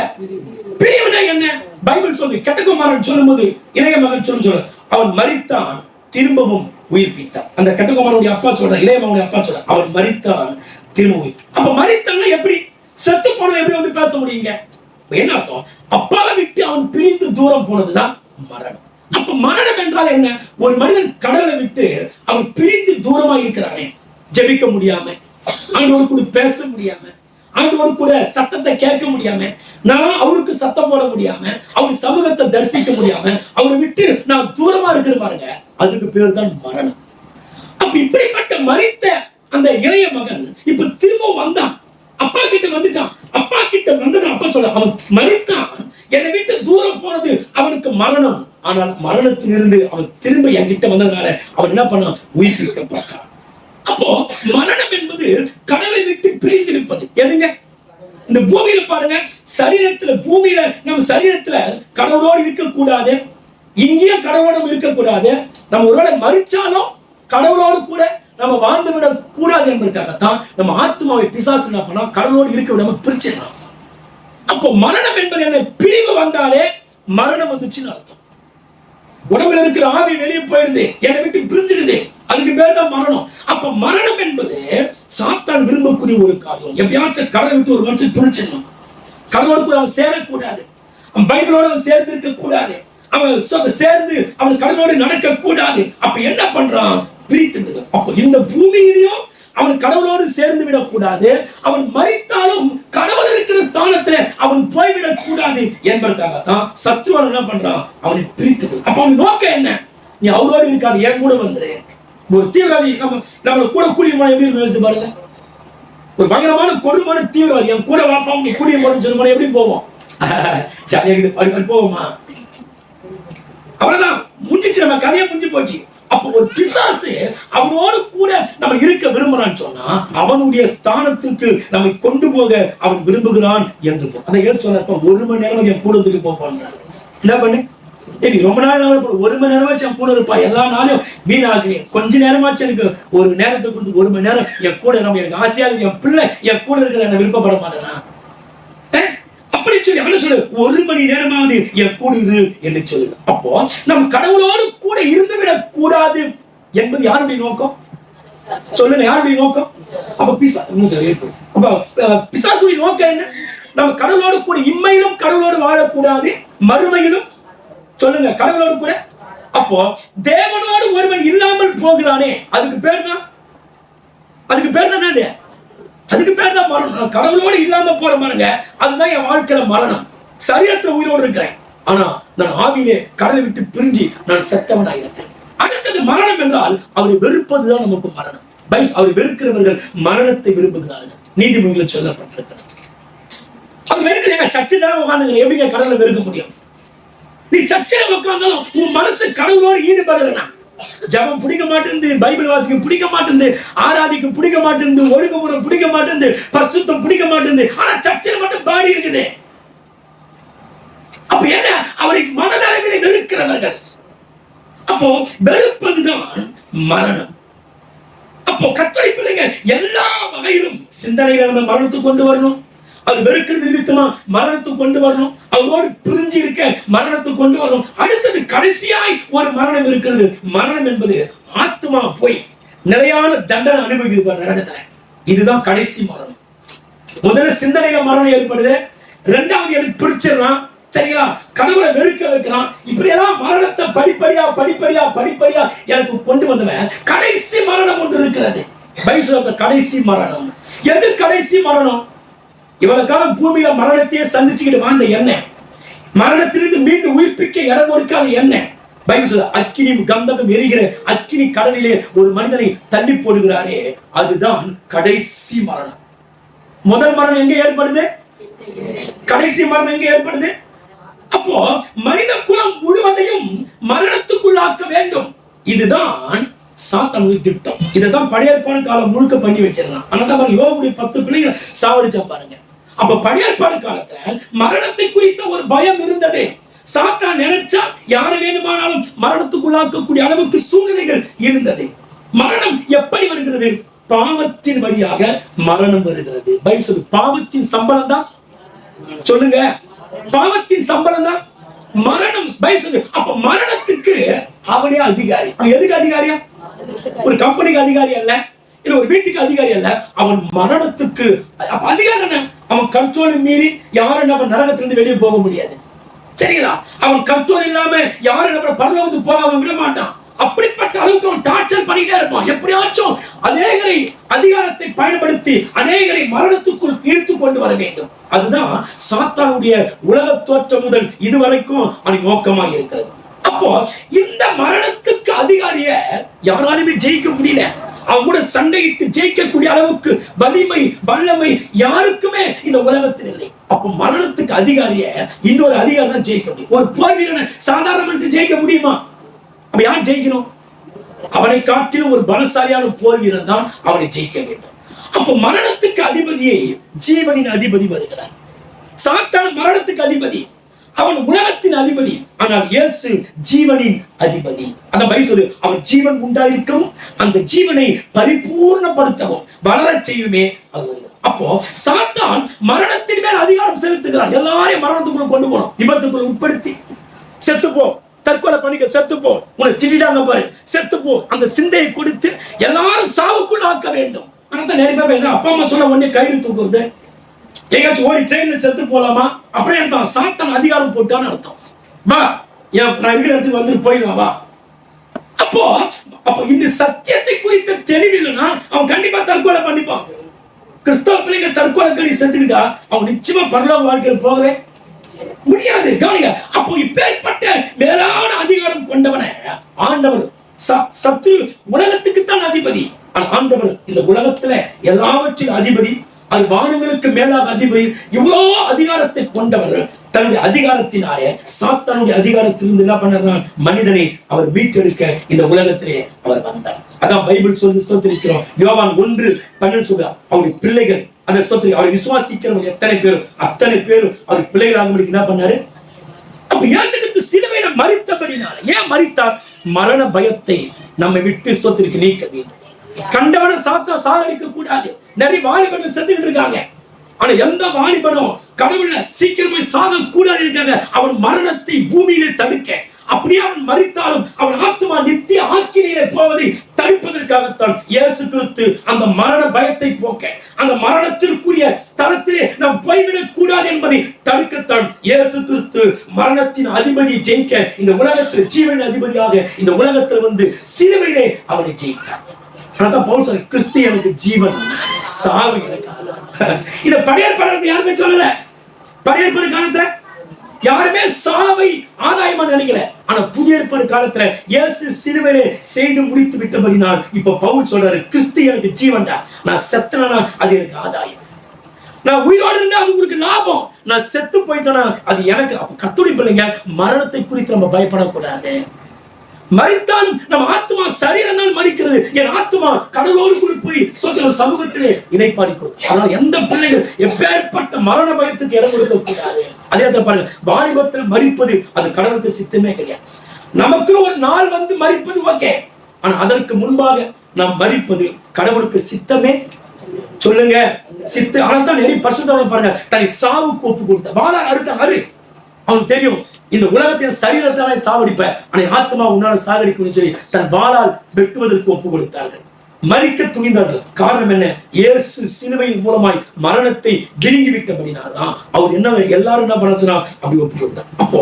பிரிவுனா என்ன? பைபிள் சொல்லுது, கெட்டகுமாரன் சொல்லும் போது இளைய மகன் சொல்ல அவன் மரித்தான் திரும்பவும் உயிர்ப்பித்தான். அந்த கெட்டகுமாரனுடைய அப்பா சொல்ற, இளைய மகனுடைய அப்பா சொல்ற அவன் மரித்தான் திரும்பவும். அப்ப மரித்தான்னா எப்படி? செத்து போனவன் எப்படி வந்து பேச முடியுங்க? என்ன அர்த்தம்? அப்பாவை விட்டு அவன் பிரிந்து தூரம் போனதுதான் மரணம். அப்ப மரணம் என்றால் என்ன? ஒரு மனிதன் கடவுளை விட்டு அவன் பிரிந்து தூரமா இருக்கிறானே, ஜெபிக்க முடியாம, ஆண்டவரோடு கூட பேச முடியாம, ஆண்டவரோடு கூட சத்தத்தை கேட்க முடியாம, நான் அவருக்கு சத்தம் போட முடியாம, அவர் சமூகத்தை தரிசிக்க முடியாம, அவரை விட்டு நான் தூரமா இருக்கிற பாருங்க, அதுக்கு பேர் தான் மரணம். அப்ப இப்படிப்பட்ட மரித்த அந்த இளைய மகன் இப்ப திரும்ப வந்தான், அப்பா கிட்ட வந்துட்டான். அப்பா கிட்ட வந்தது அப்பா சொல்ல, அவன் மரித்தான், என்னை விட்டு தூரம் போனது அவனுக்கு மரணம். ஆனால் மரணத்திலிருந்து அவன் திரும்ப என்கிட்ட வந்ததுனால அவன் என்ன பண்ணான்? உயிர்ப்பிக்கப்பட்டான். அப்போ மரணம் என்பது கடவுளை விட்டு பிரிந்திருப்பது. எதுங்க? இந்த பூமியில பாருங்க, சரீரத்துல, பூமியில நம்ம சரீரத்துல கடவுளோடு இருக்கக்கூடாது, இங்கேயும் கடவுளோடு இருக்கக்கூடாது. நம்ம ஒருவேளை மரிச்சாலும் கடவுளோடு கூட நம்ம வாழ்ந்து விட கூடாது என்பதற்காகத்தான் நம்ம ஆத்மாவை பிசாசு என்ன பண்ணா கடவுளோடு இருக்க விடாம பிரிச்சிடலாம். அப்போ மரணம் என்பது என்ன? பிரிவு வந்தாலே மரணம் வந்துச்சுன்னு அர்த்தம். உடம்புல இருக்கிற ஆவி வெளியே போயிடுது, என்னை விட்டு பிரிஞ்சிடுது, அதுக்கு பேர் தான் மரணம். அப்ப மரணம் என்பது சாத்தான் விரும்பக்கூடிய ஒரு காரியம். எப்பயாச்சும் கடவுளை விட்டு ஒரு மனுஷன் பிரிச்சிடணும், கடவுளோடு கூட அவன் சேரக்கூடாது, அவன் பைபிளோட அவன் சேர்ந்து இருக்க கூடாது, அவன் சேர்ந்து அவன் கடவுளோடு நடக்க கூடாது. அப்ப என்ன பண்றான்? பிரித்து விடுது. அப்போ இந்த பூமியிலையும் அவன் கடவுளோடு சேர்ந்து விடக்கூடாது, அவன் மரித்தாலும் கடவுள் இருக்கிற ஸ்தானத்துல அவன் போய்விடக் கூடாது என்பதற்காகத்தான் சத்ருவான் என்ன பண்றான்? அவனை பிரித்து விடு. அப்ப அவன் நோக்கம் என்ன? நீ அவரோடு இருக்காது, என் கூட வந்துரு. ஒரு தீவிரவாதி நம்மளை கூட கூடிய எப்படி யோசிச்சு பாருங்க. ஒரு பயங்கரமான கொடூரமான தீவிரவாதி என் கூட வாப்பா கூடிய போறேன்னு சொல்லுவோம், எப்படி போவோம்? ஜாலியாக போவோமா? அவ்வளவுதான், முடிஞ்சிச்சு, நம்ம கதையை முடிஞ்சு போச்சு. அப்போ ஒரு பிசாசு அவனோடு கூட நம்ம இருக்க விரும்புறான்னு சொன்னா அவனுடைய ஸ்தானத்திற்கு நம்மை கொண்டு போக அவன் விரும்புகிறான் என்று அதை ஏன் சொன்னப்ப 1 மணி நேரம் என் கூட சொல்லி போப்பான். என்ன பண்ணு, ரொம்ப நாள் 1 மணி நேரமாச்சு என் கூட இருப்பா, எல்லா நாளும் வீணாக்குறேன், கொஞ்ச நேரமாச்சு எனக்கு ஒரு நேரத்தை கொடுத்து 1 மணி நேரம் என் கூட நம்ம எனக்கு ஆசையா இருக்கு, என் பிள்ளை என் கூட இருக்கிற என்ன விருப்பப்பட மாட்டேனா? அப்படி சொல்லி அவன சொல்லு 1 மணி நேரமாவது என் கூட இரு என்று சொல்லுங்க. அப்போ நம் கடவுளோடு கூட இருந்து விடக் கூடாது என்பது யாருடைய நோக்கம்? சொல்லுங்க, யாருடைய நோக்கம்? அப்ப பிசாசுடைய நோக்கம் என்ன? நம்ம கடவுளோடு கூட இம்மையிலும் கடவுளோடு வாழக்கூடாது, மறுமையிலும் சொல்லுங்க கடவுளோடு கூட. அப்போ தேவனோடு ஒருவன் இல்லாமல் போகிறானே அதுக்கு பேர் தான் என்னது? அதுக்கு பேர் தான் மரணம். கடவுளோடு இல்லாம போற பாருங்க, அதுதான் என் வாழ்க்கையில மரணம். சரீரத்துல உயிரோடு இருக்கிறேன், ஆனா நான் ஆவியிலே கடலை விட்டு பிரிஞ்சு நான் செத்தவனாயிருக்கிறேன். அடுத்தது மரணம் என்றால் அவரை வெறுப்பதுதான் நமக்கு மரணம். அவரை வெறுக்கிறவர்கள் மரணத்தை விரும்புகிறார்கள். நீதிமொழிகளில் சொல்லப்பட்டிருக்கிறது. அவர் வெறுக்கிறீங்க, சர்ச்சை தான் உட்காந்துங்க, எப்படிங்க கடவுளை வெறுக்க முடியும்? நீ சர்ச்சையில உட்கார்ந்தாலும் உன் மனசு கடவுளோடு ஈடுபடலனா, ஜபம் பிடிக்க மாட்டேங்குது, பைபிள் வாசிக்க பிடிக்க மாட்டேங்குது, ஆராதிக்க பிடிக்க மாட்டேங்குது, ஒழுங்குமுறை பிடிக்க மாட்டேங்குது, பரிசுத்தம் பிடிக்க மாட்டேங்குது, ஆனா சர்ச்சையில மட்டும் பாடி இருக்குது. அப்ப என்ன? அவரை மனதளவில் வெறுக்கிறவர்கள். அப்போ வெறுப்பதுதான் மரணம். அப்போ கர்த்தருடைய பிள்ளைங்க எல்லா வகையிலும் சிந்தனைகளை நம்ம மரணத்துக்கு கொண்டு வரணும். அது வெறுக்கிறது நிமித்தமா மரணத்துக்கு கொண்டு வரணும். அவரோடு பிரிஞ்சு இருக்க மரணத்துக்கு கொண்டு வரணும். அடுத்தது கடைசியாய் ஒரு மரணம் இருக்கிறது. மரணம் என்பது ஆத்மா போய் நிலையான தண்டனை அனுபவிக்கிறது நரகத்துல. இதுதான் கடைசி மரணம். முதல்ல சிந்தனையில மரணம் ஏற்படுது, 2வது எனக்கு பிடிச்சிடறான், சரிங்களா, கடவுளை வெறுக்க வைக்கிறான். இப்படி எல்லாம் மரணத்தை படிப்படியா எனக்கு கொண்டு வந்தவன் கடைசி மரணம் ஒன்று இருக்கிறது. பைபிள் கடைசி மரணம். எது கடைசி மரணம்? இவ்வளவு காலம் பூமியில மரணத்தையே சந்திச்சுக்கிட்டு வாழ்ந்த என்ன, மரணத்திலிருந்து மீண்டும் உயிர்ப்பிக்க இடம் கொடுக்காத என்ன, பைபிள் சொல்ல அக்கினி கந்தகம் எரிகிற அக்கினி கடலிலே ஒரு மனிதனை தள்ளி போடுகிறாரே, அதுதான் கடைசி மரணம். முதல் மரணம் எங்க ஏற்படுது? கடைசி மரணம் எங்க ஏற்படுது? அப்போ மனித குலம் முழுவதையும் மரணத்துக்குள்ளாக்க வேண்டும். இதுதான் சாத்தானுடைய திட்டம். இதைதான் பழைய ஏற்பாடு காலம் முழுக்க பண்ணி வச்சிருந்தான். ஆனா யோபுடைய 10 பிள்ளைகளை சாவடிச்சா பாருங்க. அப்ப பழைய ஏற்பாடு காலத்துல மரணத்தை குறித்த ஒரு பயம் இருந்தது. சாத்தான் நினைச்சா யாரை வேணுமானாலும் மரணத்துக்குள்ளாக்கக்கூடிய அளவுக்கு சூழ்நிலைகள் இருந்தது. மரணம் எப்படி வருகிறது? பாவத்தின் வழியாக மரணம் வருகிறது. பைபிள் சொல்லு பாவத்தின் சம்பளம் தான், சொல்லுங்க, பாவத்தின் சம்பளம் தான் மரணம். பைபிள் சொல்லு. அப்ப மரணத்துக்கு அவனே அதிகாரி. அவன் எதுக்கு அதிகாரியா? ஒரு கம்பெனிக்கு அதிகாரி அல்ல, இல்ல ஒரு வீட்டுக்கு அதிகாரி அல்ல, அவன் மரணத்துக்கு அதிகாரி என்ன? அவன் கண்ட்ரோல் மீறி யாரும் நம்ம நரகத்திலிருந்து வெளியே போக முடியாது, சரிங்களா? அவன் கண்ட்ரோல் இல்லாம யாரும் நம்ம பரலோகத்துக்கு போக அவன் விட மாட்டான். அப்படிப்பட்ட அளவுக்கு அவன் டார்ச்சர் பண்ணிட்டே இருப்பான். எப்படியாச்சும் அநேகரை அதிகாரத்தை பயன்படுத்தி அநேகரை மரணத்துக்குள் இழுத்து கொண்டு வர வேண்டும். அதுதான் சாத்தானுடைய உலக தோற்றம் முதல் இதுவரைக்கும் அவன் நோக்கமாக இருக்கிறது. அப்போ இந்த மரணத்துக்கு அதிகாரிய யாராலுமே ஜெயிக்க முடியல. அவங்க கூட சண்டையிட்டு ஜெயிக்கக்கூடிய அளவுக்கு வலிமை வல்லமை யாருக்குமே இந்த உலகத்தில் இல்லை. அப்போ மரணத்துக்கு அதிகாரிய இன்னொரு அதிகாரி தான் ஜெயிக்க முடியும். ஒரு போர் வீரனை சாதாரண மனுஷன் ஜெயிக்க முடியுமா? அப்ப யார் ஜெயிக்கணும்? அவனை காட்டிலும் ஒரு பலசாலியான போர் வீரன் தான் அவனை ஜெயிக்க வேண்டும். அப்போ மரணத்துக்கு அதிபதியை ஜீவனின் அதிபதி வருகிறார். சாத்தான் மரணத்துக்கு அதிபதி, அவன் உலகத்தின் அதிபதி. ஆனால் இயேசு ஜீவனின் அதிபதி. அந்த பைபிள் அவர் ஜீவன் உண்டாயிருக்கவும் அந்த ஜீவனை பரிபூர்ணப்படுத்தவும் வளரச் செய்யுமே அது. அப்போ சாத்தான் மரணத்தின் மேல் அதிகாரம் செலுத்துகிறான். எல்லாரையும் மரணத்துக்குள்ள கொண்டு போனோம், விபத்துக்குள்ள உட்படுத்தி செத்துப்போ, தற்கொலை பண்ணிக்க செத்துப்போ, உன்னை திட்டாங்க பாரு செத்துப்போ, அந்த சிந்தையை கொடுத்து எல்லாரும் சாவுக்குள்ள ஆக்க வேண்டும். ஆனா நிறைய பேர் அப்பா அம்மா சொன்ன உடனே கயிறு தூக்குறது, எங்காச்சும் ஓடி ட்ரெயின்ல செத்து போலாமா அப்படியே அர்த்தம். சாத்தான் அதிகாரம் போட்டான்னு அர்த்தம். வா, நான் இருக்கிற இடத்துக்கு வந்துட்டு போயிடலாம் வா. அப்போ இந்த சத்தியத்தை குறித்த தெளிவில்லைன்னா அவன் கண்டிப்பா தற்கொலை பண்ணிப்பான். கிறிஸ்தவ பிள்ளைங்க தற்கொலை கடி செத்துக்கிட்டா அவன் நிச்சயமா பரலோக வாழ்க்கையில் போகவே முடியாது. கவனிங்க. அப்போ இப்பேற்பட்ட மேலான அதிகாரம் கொண்டவனை ஆண்டவர் சத்ரு உலகத்துக்குத்தான் அதிபதி. ஆண்டவர் இந்த உலகத்துல எல்லாவற்றிலும் அதிபதி. அது வானங்களுக்கு மேலாக அதிபதி, இவ்வளவு அதிகாரத்தை கொண்டவர் தன்னுடைய அதிகாரத்தினாலே சாத்தானுடைய அதிகாரத்திலிருந்து என்ன பண்ணார்? மனிதனை அவர் மீட்டெடுக்க இந்த உலகத்திலே அவர் வந்தார். அதான் பைபிள் சொல்லி ஸ்தோத்திரிக்கிறோம். யோவான் 1:12 சொல்றார், அவருடைய பிள்ளைகள் அந்த ஸ்தோத்திரி அவரை விசுவாசிக்கிறவங்க எத்தனை பேரும் அத்தனை பேரும் அவர் பிள்ளைகளாக என்ன பண்ணாரு? அப்ப இயேசு கிறிஸ்து சிலுவையில மரித்தபடினால ஏன் மரித்தார்? மரண பயத்தை நம்மை விட்டு ஸ்தோத்திரிக்கு நீக்க வேண்டும். கண்டவனை சாகடிக்க கூடாது. நிறைய வாலிபர்கள் செத்துக்கிட்டு இருக்காங்க. ஆனா எந்த வாலிபனும் கடவுள சீக்கிரமே சாக கூடாது இருக்காங்க. அவன் மரணத்தை பூமியிலே தடுக்க, அப்படியே அவன் மரித்தாலும் அவன் ஆத்மா நித்திய ஆக்கினையிலே போவதை தடுப்பதற்காகத்தான் இயேசு கிறிஸ்து அந்த மரண பயத்தை போக்க, அந்த மரணத்திற்குரிய ஸ்தலத்திலே நாம் போய்விடக் கூடாது என்பதை தடுக்கத்தான் இயேசு கிறிஸ்து மரணத்தின் அதிபதியை ஜெயிக்க இந்த உலகத்தில் ஜீவன் அதிபதியாக இந்த உலகத்தில் வந்து சிலுவையிலே அவனை ஜெயித்தார். கிறிஸ்து எனக்கு ஜீவன், சாவு எனக்கு. இத பழைய ஏற்பாடு யாருமே சொல்லல. பழைய ஏற்பாடு காலத்துல யாருமே சாவை ஆதாயமா நினைக்கல. ஆனா புதிய ஏற்பாடு காலத்துல இயேசு சிலுவையிலே செய்து முடித்து விட்டபடினால் இப்ப பவுல் சொல்றாரு, கிறிஸ்து எனக்கு ஜீவன்டா. நான் செத்தனா அது எனக்கு ஆதாயம். நான் உயிரோடு இருந்தா அது உங்களுக்கு லாபம். நான் செத்து போயிட்டேன்னா அது எனக்கு. அப்ப கர்த்தருடைய பிள்ளைங்க, மரணத்தை குறித்து நம்ம பயப்படக்கூடாது. மரித்தாலும் நம்ம ஆத்மா சரீரம் தான் மரிக்கிறது. என் ஆத்மா கடவுளோடு கூட போய் சமூகத்திலே இணைப்பாடிக்கும். அதனால எந்த பிள்ளைகள் எப்பேற்பட்ட மரண பயத்துக்கு இடம் கொடுக்க கூடாது. அதே பாருங்க, வாலிபத்தில் மரிப்பது அது கடவுளுக்கு சித்தமே கிடையாது. நமக்கு ஒரு நாள் வந்து மரிப்பது ஓகே, ஆனா அதற்கு முன்பாக நாம் மரிப்பது கடவுளுக்கு சித்தமே. சொல்லுங்க, சித்து. ஆனால் தான் நிறைய பரிசுத்தவான்கள் பாருங்க, தன்னை சாவுக்கு ஒப்பு கொடுத்த வாழால் அடுத்த அரு அவனுக்கு தெரியும், இந்த உலகத்தின் சரீரத்தாலே சாவடிப்ப, ஆனா ஆத்மா உன்னால சாகடிக்கும் சொல்லி தன் வாளால் வெட்டுவதற்கு ஒப்பு கொடுத்தார்கள். மரிக்க துணிந்தார்கள். காரணம் என்ன? இயேசு சிலுவையின் மூலமாய் மரணத்தை விழுங்கி விட்டபடினால்தான் அவர் என்ன எல்லாரும் என்ன பண்ண சொன்னா அப்படி ஒப்பு கொடுத்தார். அப்போ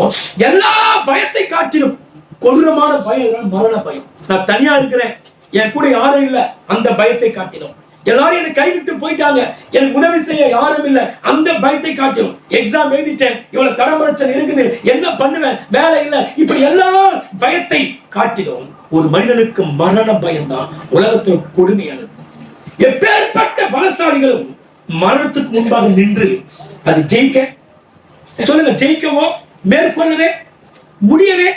எல்லா பயத்தை காட்டிலும் கொடூரமான பயம் மரண பயம். நான் தனியா இருக்கிறேன், என் கூட யாரும் இல்லை, அந்த பயத்தை காட்டிலும். எல்லாரும் என்னை கைவிட்டு போயிட்டாங்க, எனக்கு உதவி செய்ய யாரும் இல்லை, அந்த பயத்தை காட்டிலும். எக்ஸாம் எழுதிட்டேன், இவ்வளவு கடன் பிரச்சனை இருக்குது, என்ன பண்ணுவேன், வேலை இல்லை, இப்படி எல்லா பயத்தை காட்டிலும் ஒரு மனிதனுக்கு மரண பயம்தான் உலகத்தில் கொடுமையானது. எப்பேற்பட்ட பலசாலிகளும் மரணத்துக்கு முன்பாக நின்று அது ஜெயிக்க, சொல்லுங்க, ஜெயிக்கவோ மேற்கொள்ளவே முடியவே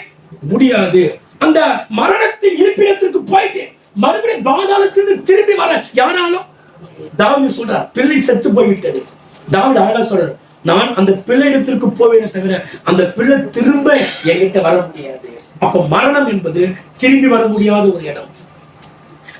முடியாது. அந்த மரணத்தின் இருப்பிடத்திற்கு போயிட்டு மறுபடியும் பாதாளத்திலிருந்து திரும்பி வர யாராலும். தாவீது சொல்றார், பிள்ளை செத்து போய்விட்டது. தாவீது அழகா சொல்றார், நான் அந்த பிள்ளை இடத்திற்கு போவேனே தவிர அந்த பிள்ளை திரும்ப என்கிட்ட வர முடியாது. அப்ப மரணம் என்பது திரும்பி வர முடியாத ஒரு இடம்,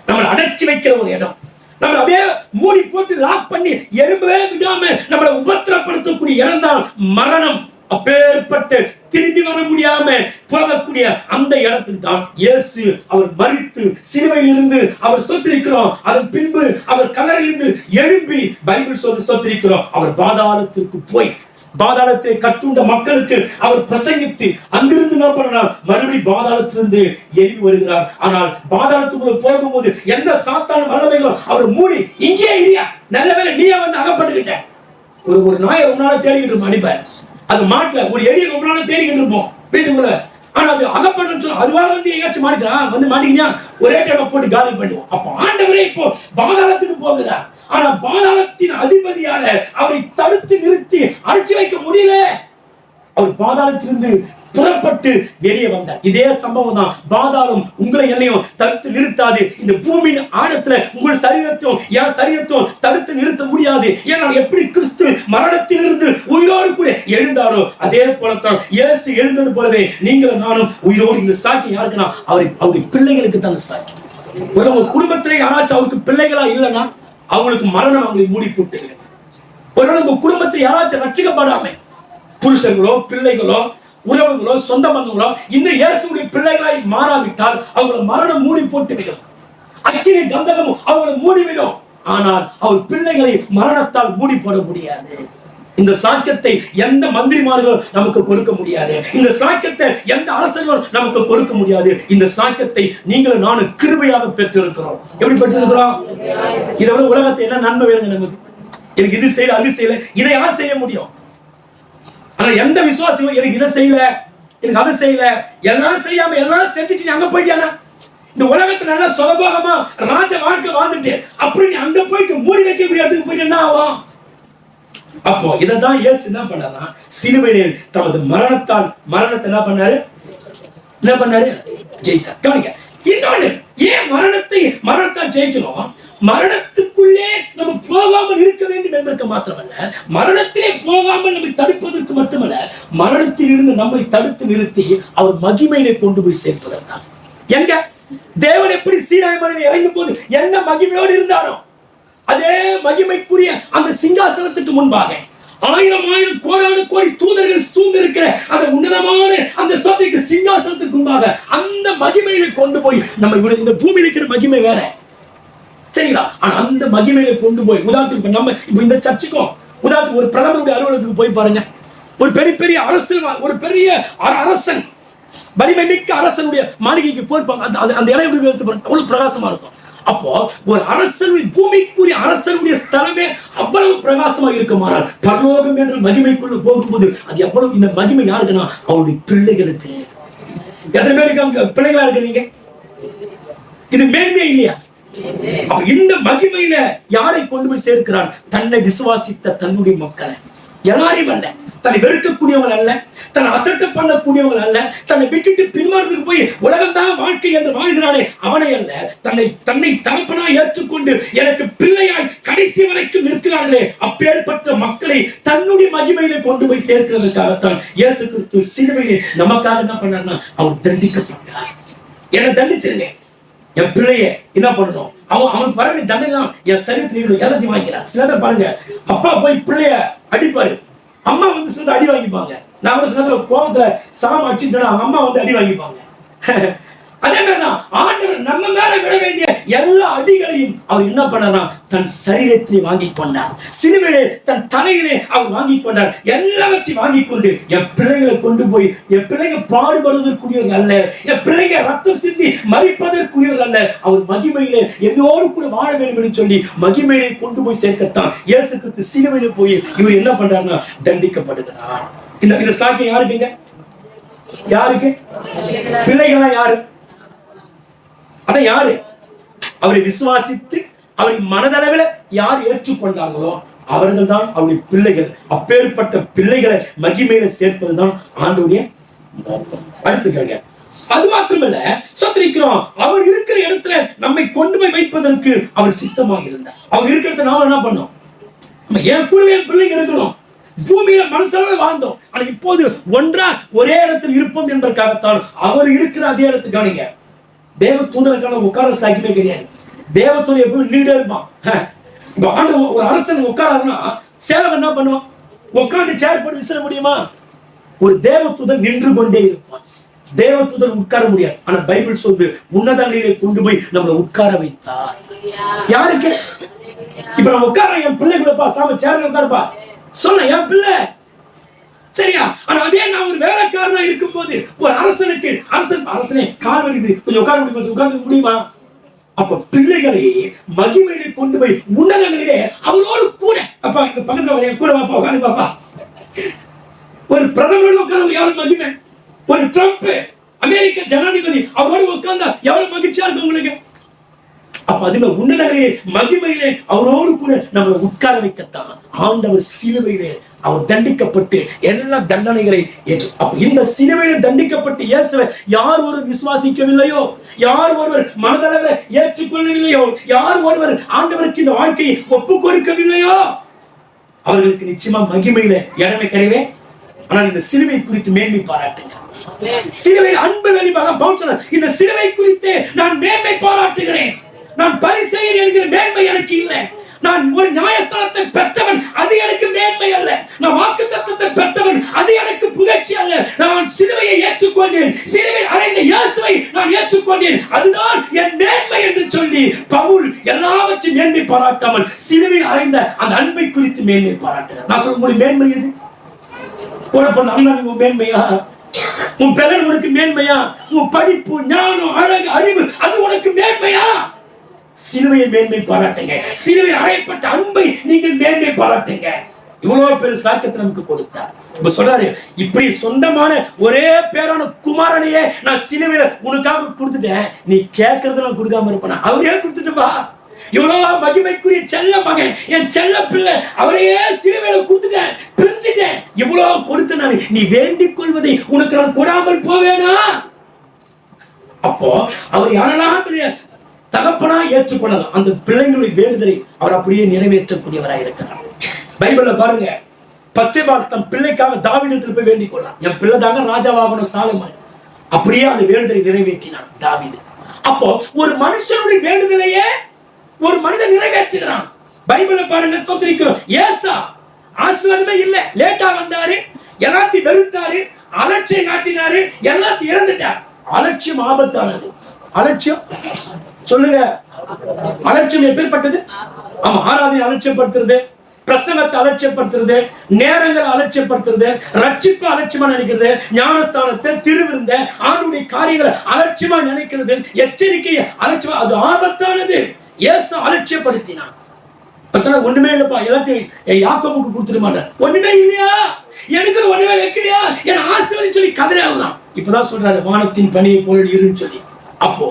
நம்ம அடைச்சி வைக்கிற ஒரு இடம், நம்ம அப்படியே மூடி போட்டு லாக் பண்ணி எறும்பவே விடாம நம்மளை உபத்திரப்படுத்தக்கூடிய இடம் தான் மரணம். அப்பேற்பட்டு திரும்பி வர முடியாம போகக்கூடிய அந்த இடத்துக்கு தான் இயேசு அவர் மரித்து சிலுவையில் இருந்து அவர் ஸ்தோத்திரிக்கிறோம். அதன் பின்பு அவர் கல்லறையிலிருந்து எழும்பி பைபிள் சொல்லி ஸ்தோத்திரிக்கிறோம். அவர் பாதாளத்திற்கு போய் பாதாளத்தை கட்டுண்ட மக்களுக்கு அவர் பிரசங்கித்து அங்கிருந்து என்ன பண்ணார்? மறுபடியும் பாதாளத்திலிருந்து எழுப்பி வருகிறார். ஆனால் பாதாளத்துக்குள்ள போகும்போது எந்த சாத்தான வல்லமைகளும் அவர் மூடி, இங்கே இல்லையா, நல்ல வேலை நீயே வந்து அகப்பட்டுக்கிட்ட. ஒரு நாயை ரொம்ப நாளா தேடிக்கிட்டு இருப்போம், அடிப்பேன் அது மாட்டுல ஒரு எடியை ரொம்ப நாளா தேடிக்கிட்டு இருப்போம் வீட்டுக்குள்ள. ஆனா அது அகப்பட்டு சொல்ல அதுவா வந்து எங்காச்சும் மாறிச்சா வந்து மாட்டிக்கிறியா, ஒரே டைம் போட்டு காலி பண்ணுவோம். அப்போ ஆண்டவரே இப்போ பாதாளத்துக்கு போகிறார். ஆனா பாதாளத்தின் அதிபதியால அவரை தடுத்து நிறுத்தி அடைச்சி வைக்க முடியல. அவர் பாதாளத்திலிருந்து புறப்பட்டு வெளியே வந்தார். இதே சம்பவம் தான். பாதாளம் உங்களை என்னையும் தடுத்து நிறுத்தாது. இந்த பூமியின் ஆழத்துல உங்கள் சரீரத்தையும் என் சரீரத்தையும் தடுத்து நிறுத்த முடியாது. ஏன்னா எப்படி கிறிஸ்து மரணத்திலிருந்து உயிரோடு கூட எழுந்தாரோ அதே போலத்தான் இயேசு எழுந்தது போலவே நீங்களும் நானும் உயிரோடு. இந்த சாக்கி யாருக்குன்னா அவருடைய பிள்ளைகளுக்கு தான் சாக்கி. உங்க குடும்பத்திலே யாராச்சும் அவருக்கு பிள்ளைகளா இல்லைன்னா அவங்களுக்கு மரணம் அவங்களை மூடி போட்டு. ஒரு உங்க குடும்பத்தை யாராச்சும் ரட்சிக்கப்படாம புருஷங்களோ பிள்ளைகளோ உறவுகளோ சொந்த பந்தங்களோ இன்னும் இயேசுடைய பிள்ளைகளாய் மாறாவிட்டால் அவங்களை மரணம் மூடி போட்டு விடும். அக்கினி கந்தகமும் அவங்களை மூடிவிடும். ஆனால் அவர் பிள்ளைகளை மரணத்தால் மூடி போட முடியாது. இந்த சாக்கியத்தை எந்த மந்திரிமார்களும் நமக்கு கொடுக்க முடியாது. இந்த சாக்கியத்தை எந்த அரசர்களும் நமக்கு கொடுக்க முடியாது. இந்த சாக்கியத்தை நீங்களும் நானும் கிருபையாக பெற்றிருக்கிறோம். எப்படி பெற்றிருக்கிறோம்? இதை விட உலகத்தை என்ன நன்மை வேணுங்க நமக்கு? எனக்கு இது செய்யல அது செய்யல, இதை யார் செய்ய முடியும்? ஆனா எந்த விசுவாசியும் எனக்கு இதை செய்யல எனக்கு அதை செய்யல, எல்லாம் செய்யாம எல்லாம் செஞ்சுட்டு அங்க போயிட்டியானா இந்த உலகத்துல நல்லா சுலபமா ராஜ வாழ்க்கை வாழ்ந்துட்டு அப்படி நீ அங்க போயிட்டு மூடி வைக்கக்கூடிய இடத்துக்கு போயிட்டு என்ன ஆகும்? அப்போ இதான் இயேசு என்ன பண்ணாரா, சிலுவையில் தமது மரணத்தை என்ன பண்ணாரு? ஜெயித்தார். கவனிங்க, இன்னொன்னு, ஏன் மரணத்தால் ஜெயிக்கணும்? மரணத்துக்குள்ளே நம்ம போகாமல் இருக்க வேண்டும் என்பதற்கு மாத்திரமல்ல, மரணத்திலே போகாமல் நம்மை தடுப்பதற்கு மட்டுமல்ல, மரணத்தில் இருந்து நம்மை தடுத்து நிறுத்தி அவர் மகிமையிலே கொண்டு போய் சேர்ப்பதற்காக. எங்க தேவன் எப்படி சீனாய் மலையில் இறங்கும் போது என்ன மகிமையோடு இருந்தாரோ, அதே மகிமைக்குரிய அந்த சிங்காசனத்துக்கு முன்பாக ஆயிரம் கோடான கோடி தூதர்கள் சூழ்ந்திருக்கிற அந்த உன்னதமான அந்த ஸ்தோத்திரிக்கு சிங்காசனத்துக்கு முன்பாக அந்த மகிமையில கொண்டு போய் நம்ம இந்த பூமியில் இருக்கிற மகிமை வேற, சரிங்களா? ஆனா அந்த மகிமையில கொண்டு போய், உதாரணத்துக்கு நம்ம இப்ப இந்த சர்ச்சுக்கும் உதாரணத்துக்கு ஒரு பிரதமருடைய அலுவலகத்துக்கு போய் பாருங்க. ஒரு பெரிய அரசன், ஒரு பெரிய அரசன், வலிமை மிக்க அரசனுடைய மாளிகைக்கு போயிருப்பாங்க. அந்த இலை அவ்வளவு பிரகாசமா இருக்கும். அப்போ ஒரு அரசனுடைய, பூமிக்குரிய அரசனுடைய ஸ்தலமே அவ்வளவு பிரகாசமா இருக்குமானால் பரலோகம் என்ற மகிமைக்குள்ள போகும்போது அது எவ்வளவு, இந்த மகிமை யாருக்குன்னா அவருடைய பிள்ளைகளுக்கு. எத்தனை பேருக்கு பிள்ளைகளா இருக்கு நீங்க? இது மேன்மையா இல்லையா? அப்ப இந்த மகிமையில யாரை கொண்டு போய் சேர்க்கிறான்? தன்னை விசுவாசித்த தன்னுடைய மக்களை. எல்லாரையும் அல்ல, தன்னை வெறுக்கக்கூடியவங்க அல்ல, தன்னை அசட்ட பண்ணக்கூடியவங்க அல்ல, தன்னை விட்டுட்டு பின்வாரத்துக்கு போய் உலகம்தான் வாழ்க்கை என்று வாழ்கிறானே அவனை அல்ல, தன்னை தகப்பனா ஏற்றுக்கொண்டு எனக்கு பிள்ளையாய் கடைசி வரைக்கும் நிற்கிறார்களே அப்பேற்பட்ட மக்களை தன்னுடைய மகிமையில கொண்டு போய் சேர்க்கிறதுக்காகத்தான் இயேசு கிறிஸ்து சிலுவையிலே நமக்காக என்ன பண்ணார்னா அவர் தண்டிக்கப்பட்டார். என்னை தண்டிச்சிருங்க, என் பிள்ளைய என்ன பண்ணணும், அவனுக்கு வர வேண்டிய தண்டனை என் சரீரத்தில் எல்லாத்தையும் வாங்கிக்கிறான். சில பாருங்க, அப்பா போய் பிள்ளைய அடிப்பாரு, அம்மா வந்து சில அடி வாங்கிப்பாங்க. நான் ஒரு சில கோபத்துல சாம அடிச்சுட்டேன்னா அவங்க அம்மா வந்து அடி வாங்கிப்பாங்க. அதே மாதிரிதான் ஆண்டவர் நம்ம மேல விட வேண்டிய எல்லா அடிகளையும் அவர் என்ன பண்ணாரா, தன் சரீரத்திலே வாங்கி கொண்டார். சிலுவையிலே தன் தலையிலே அவர் வாங்கி கொண்டார். எல்லாவற்றையும் வாங்கி கொண்டு என் பிள்ளைகளை கொண்டு போய், என் பிள்ளைங்க பாடுபடுவதற்குரியவர்கள் அல்ல, என் பிள்ளைங்க ரத்தம் சிந்தி மரிப்பதற்குரியவர்கள் அல்ல, அவர் மகிமையிலே என்னோடு கூட வாழ வேண்டும் என்று சொல்லி மகிமையிலே கொண்டு போய் சேர்க்கத்தான் இயேசு கிறிஸ்து சிலுவையிலே போய் இவர் என்ன பண்றாருன்னா தண்டிக்கப்படுகிறார். இந்த சாக்கியம் யாருக்குங்க? யாருக்கு? பிள்ளைகளா யாரு? அத யாரு? அவரை விசுவாசித்து அவரை மனதளவில் யார் ஏற்றுக்கொண்டாங்களோ அவர்கள் தான் அவருடைய பிள்ளைகள். அப்பேற்பட்ட பிள்ளைகளை மகிமையில சேர்ப்பதுதான் ஆண்டவருடைய அடுத்து. அது மாத்திரமல்ல, சத்திரிக்கிறோம், அவர் இருக்கிற இடத்துல நம்மை கொண்டு போய் வைப்பதற்கு அவர் சித்தமாக இருந்தார். அவர் இருக்கிற இடத்துல நாம என்ன பண்ணோம்? என் கூடவே பிள்ளைங்க இருக்கணும். பூமியில மனசால வாழ்ந்தோம், ஆனா இப்போது ஒன்றா ஒரே இடத்தில் இருப்போம் என்பதற்காகத்தான் அவர் இருக்கிற அதே இடத்துக்கு. கவனிங்க, தேவ தூதனுக்கான உட்கார சாக்கியமே கிடையாது. தேவத்தூதன் எப்பவும் நீடே இருப்பான். ஒரு அரசன் உட்காராருன்னா சேவகன் என்ன பண்ணுவான்? உட்கார்ந்து சேர் போட்டு விசிற முடியுமா? ஒரு தேவதூதன் நின்று கொண்டே இருப்பான். தேவதூதன் உட்கார முடியாது. ஆனா பைபிள் சொல்லுது, உன்னதங்களிலே கொண்டு போய் நம்மளை உட்கார வைத்தார். யாருக்கு? இப்ப நம்ம உட்கார, என் பிள்ளைகளப்பா சாம சேர்ல உட்காருப்பா சொல்ல, என் பிள்ளை சரியா? ஆனா அதே நான் ஒரு வேலைக்காரனா இருக்கும் போது ஒரு அரசனுக்கு அரசனே கால் வலிக்குது, கொஞ்சம் உட்கார முடியுமா? உட்கார்ந்து முடியுமா? அப்ப பிள்ளைகளை மகிமையிலே கொண்டு போய் உன்னதங்களிலே அவரோடு கூட, அப்பா இந்த பக்கத்துல வரைய கூட வாப்பா, உட்காந்து பாப்பா. ஒரு பிரதமரோடு உட்கார்ந்து எவ்வளவு மகிமை, ஒரு ட்ரம்ப் அமெரிக்க ஜனாதிபதி அவரோடு உட்கார்ந்தா எவ்வளவு மகிழ்ச்சியா இருக்கு உங்களுக்கு. அப்ப அதுல உன்னதங்களிலே மகிமையிலே அவரோடு கூட நம்மளை உட்கார வைக்கத்தான் ஆண்டவர் சிலுவையிலே அவர் தண்டிக்கப்பட்டு எல்லா தண்டனைகளை ஏற்று. அப்ப இந்த சிலுவையில் தண்டிக்கப்பட்டு இயேசுவை யார் ஒருவர் விசுவாசிக்கவில்லையோ, யார் ஒருவர் மனதளவில் ஏற்றுக்கொள்ளவில்லையோ, யார் ஒருவர் ஆண்டவருக்கு இந்த வாழ்க்கையை ஒப்பு கொடுக்கவில்லையோ அவர்களுக்கு நிச்சயமா மகிமையில இடமே கிடையவே. ஆனால் இந்த சிலுவை குறித்து மேன்மை பாராட்டுங்க. சிலுவை அன்பு வெளிப்பாடு. இந்த சிலுவை குறித்து நான் மேன்மை பாராட்டுகிறேன். நான் பரிசேயன் என்கிற மேன்மை எனக்கு இல்லை. நான் ஒரு நியாயஸ்தானத்தை பெற்றவன், அது எனக்கு மேன்மை அல்ல. நான் வாக்குத்தத்தத்தை பெற்றவன், அது எனக்கு புகழ்ச்சி அல்ல. நான் சிலுவையை ஏற்றுக்கொண்டேன், சிலுவை அறைந்த இயேசுவை நான் ஏற்றுக்கொண்டேன், அதுதான் என் மேன்மை என்று சொல்லி பவுல் எல்லாவற்றையும் மேன்மை பாராட்டாமல் சிலுவையில் அறைந்த அந்த அன்பை குறித்து மேன்மை பாராட்டுகிறார். நான் சொல்ல முடியும், மேன்மை எது? உனக்கு மேன்மையா? உன் பெயர் உனக்கு மேன்மையா? உன் படிப்பு, ஞானம், அழகு, அறிவு அது உனக்கு மேன்மையா? சிலுவையை மேன்மை பாராட்டுங்க. சிலுவை அறையப்பட்ட அன்பை நீங்கள் மேன்மை பாராட்டுங்க. இவ்வளவு பெரிய சாக்கியத்தை நமக்கு கொடுத்தார். இப்ப சொல்றாரு, இப்படி சொந்தமான ஒரே பேரான குமாரனையே நான் சிலுவையில உனக்காக கொடுத்துட்டேன், நீ கேட்கறதெல்லாம் கொடுக்காம இருப்பேன். அவரே கொடுத்துட்டுப்பா, இவ்வளவு மகிமைக்குரிய செல்ல மகன், என் செல்ல பிள்ளை, அவரையே சிலுவையில கொடுத்துட்டேன், பிரிச்சுட்டேன். இவ்வளவு கொடுத்து நான் நீ வேண்டிக் கொள்வதை உனக்கு நான் கொடாமல் போவேனா? அப்போ அவர் யாரெல்லாம் தகப்பனா ஏற்றுக்கொள்ளலாம், அந்த பிள்ளைங்களுடைய வேண்டுதலை அவர் அப்படியே நிறைவேற்றக்கூடியவராக இருக்கிறார். பைபிள்ல பாருங்க, பச்சைபால் தன் பிள்ளைக்காக தாவீது போய் வேண்டிக் கொள்ளலாம், என் பிள்ளை தாங்க ராஜாவாகணும் சாலமோன். அப்படியே அந்த வேண்டுதலை நிறைவேற்றினான் தாவீது. அப்போ ஒரு மனுஷனுடைய வேண்டுதலையே ஒரு மனிதன் நிறைவேற்றுகிறான். பைபிள்ல பாருங்க, ஸ்தோத்திரிக்கிறோம். ஏசா ஆசீர்வாதமே இல்ல, லேட்டா வந்தாரு, எல்லாத்தையும் வெறுத்தாரு, அலட்சியம் காட்டினாரு, எல்லாத்தையும் இழந்துட்டார். அலட்சியம் ஆபத்தானது. அலட்சியம் சொல்லுங்க, அலட்சியம் எப்பேற்பட்டது? ஆமா, ஆராதனை அலட்சியப்படுத்துறது, பிரசங்கத்தை அலட்சியப்படுத்துறது, நேரங்களை அலட்சியப்படுத்துறது, ரட்சிப்பு அலட்சியமா நினைக்கிறது, ஞானஸ்தானத்தை, திருவிருந்த, ஆண்டுடைய காரியங்களை அலட்சியமா நினைக்கிறது, எச்சரிக்கையை அலட்சியமா, அது ஆபத்தானது. ஏசு அலட்சியப்படுத்தினான். ஒண்ணுமே இல்லப்பா, எல்லாத்தையும் யாக்கோபுக்கு கொடுத்துட மாட்டார். ஒண்ணுமே இல்லையா, எனக்கு ஒண்ணுமே வைக்கலையா, என் ஆசீர்வாதம் சொல்லி கதறாவுதான். இப்பதான் சொல்றாரு, வானத்தின் பனியை போல இருன்னு சொல்லி. அப்போ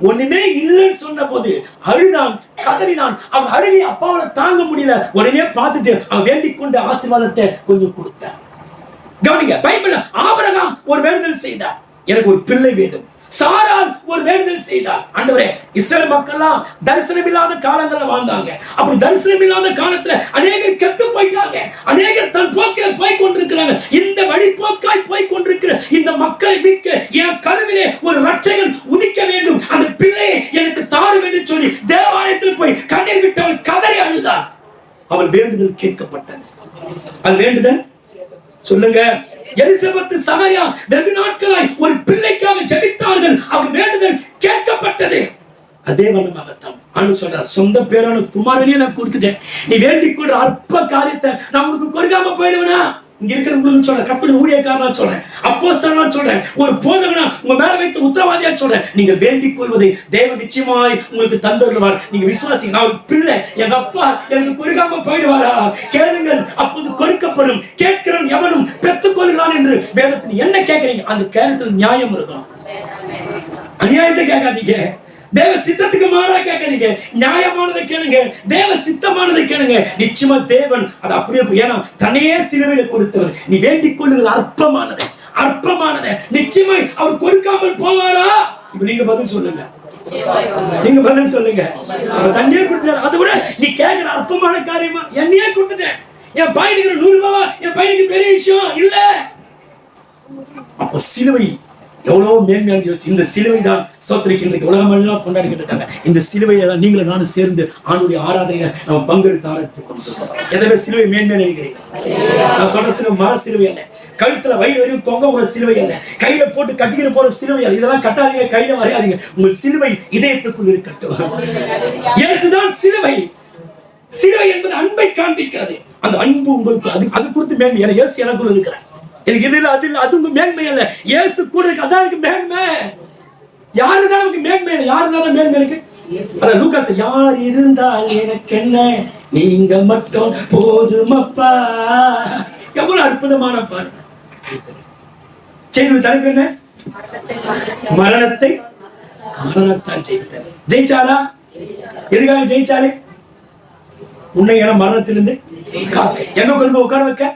ஒண்ணுமே இல்லைன்னு சொன்ன போது அழுதான், கதறினான். அவன் அழுகை அப்பாவால தாங்க முடியல. உடனே பார்த்துட்டு அவன் வேண்டிக் கொண்ட ஆசீர்வாதத்தை கொஞ்சம் கொடுத்தார். கவனிங்க, பைபிள்ல ஆபிரகாம் ஒரு வேண்டுதல் செய்தார், எனக்கு ஒரு பிள்ளை வேண்டும். சாராள் ஒரு வேண்டுதல் செய்தார், ஆண்டவரே இஸ்ரவேல் மக்கள்லாம் தரிசனம் இல்லாத காலங்கள்ல வாழ்ந்தாங்க. அப்படி தரிசனம் இல்லாத காலத்துல அநேகர் கெட்டு போயிட்டாங்க, அநேகர் தன் போக்கில போய் கொண்டிருக்கிறாங்க. இந்த வழிபோக்காய் போய் கொண்டிருக்கிற இந்த மக்களை மீட்க என் கருவிலே ஒரு ரட்சகன் உதிக்க வேண்டும், அந்த பிள்ளையை எனக்கு தாரும் என்று சொல்லி தேவாலயத்தில் போய் கண்ணீர் விட்டு அவள் கதறி அழுதாள். அவள் வேண்டுதல் கேட்கப்பட்டது. அவள் வேண்டுதல் சொல்லுங்க. எலிசபெத் சகரியா வெகு நாட்களாய் ஒரு பிள்ளைக்காக ஜெபித்தார்கள், அவர் வேண்டுதல் கேட்கப்பட்டது. அதே வண்ணமாகத்தான் ஆண்டு சொல்றார், சொந்த பேரான குமாரனையே நான் கொடுத்துட்டேன், நீ வேண்டிக் கொள்ற அற்ப காரியத்தை நான் உனக்கு கொடுக்காம போயிடுவேனா? இங்க இருக்கிறவங்களுக்கு சொல்றேன், கர்த்தருடைய ஊழியக்காரனா சொல்றேன், அப்போஸ்தலனா சொல்றேன், ஒரு போதகனா உங்க மேல வைத்த உத்தரவாதியா சொல்றேன், நீங்க வேண்டிக் கொள்வதை தேவன் நிச்சயமாய் உங்களுக்கு தந்துடுவார். நீங்க விசுவாசிங்க. நான் ஒரு பிள்ளை, எங்க அப்பா எனக்கு கொடுக்காம போயிடுவாரா? கேளுங்கள், அப்போது கொடுக்கப்படும், கேட்கிறவன் எவனும் பெற்றுக் கொள்கிறான் என்று வேதத்தில் என்ன கேட்கிறீங்க? அந்த கேள்வியில் நியாயம் இருக்கும். அநியாயத்தை கேட்காதீங்க, தேவ சித்தத்துக்கு மாறா கேட்காதீங்க, நியாயமானதை கேளுங்க, தேவ சித்தமானதை கேளுங்க. நிச்சயமா தேவன் அது அப்படியே, ஏன்னா தன்னையே சிலுவையில கொடுத்தவர். நீ வேண்டிக் கொள்ளுகிற அற்பமானதை, அற்பமானதை நிச்சயமாய் அவர் கொடுக்காமல் போவாரா? இப்ப நீங்க பதில் சொல்லுங்க, நீங்க பதில் சொல்லுங்க. தன்னையே கொடுத்தாரு, அதை விட நீ கேட்கிற அற்பமான காரியமா? என்னையே கொடுத்துட்டேன், என் பையனுக்கு 100 ரூபாவா என் பையனுக்கு பெரிய விஷயம் இல்ல. அப்போ சிலுவை எவ்வளவு மேன்மையான யோசி. இந்த சிலுவை தான் ஸ்தோத்திரிக்கின்ற உலகமெல்லாம் கொண்டாடிக்கிட்டு இருக்காங்க. இந்த சிலுவையை தான் நீங்களும் நானும் சேர்ந்து ஆண்டுடைய ஆராதனையை நம்ம பங்கெடுத்து ஆராய்ச்சி கொண்டிருக்கோம். எதவே சிலுவை மேன்மையா நினைக்கிறீங்க? நான் சொல்ற சிலுவை மர சிலுவை அல்ல, கழுத்துல வயிறு வரையும் தொங்க ஒரு சிலுவை அல்ல, கையில போட்டு கட்டிக்கிட்டு போற சிலுவை அல்ல. இதெல்லாம் கட்டாதீங்க, கையில வரையாதீங்க. உங்கள் சிலுவை இதயத்துக்குள் இருக்கட்டும். இயேசுதான் சிலுவை. சிலுவை என்பது அன்பை காண்பிக்கிறது. அந்த அன்பு உங்களுக்கு அது குறித்து மேன்மை. இயேசு எனக்குள்ள இருக்கிறார், எனக்கு இது இல்ல அது இல்ல, அது உங்க மேன்மை அல்ல. இயேசு கூட இருக்கு, அதான் எனக்கு மேன்மை. யாருதான் நமக்கு மேன்மை இல்லை, யாருதான் மேன்மை இருக்கு? அதான் லூகாஸ், யார் இருந்தால் எனக்கு என்ன, நீங்க மட்டும் போதுமப்பா. எவ்வளவு அற்புதமான பாரு. செய்தி தலைப்பு என்ன? மரணத்தை மரணத்தான் ஜெயித்தார். ஜெயிச்சாரா? எதுக்காக ஜெயிச்சாரு? உன்னை என மரணத்திலிருந்து காக்க. எங்க கொண்டு உட்கார வைக்க?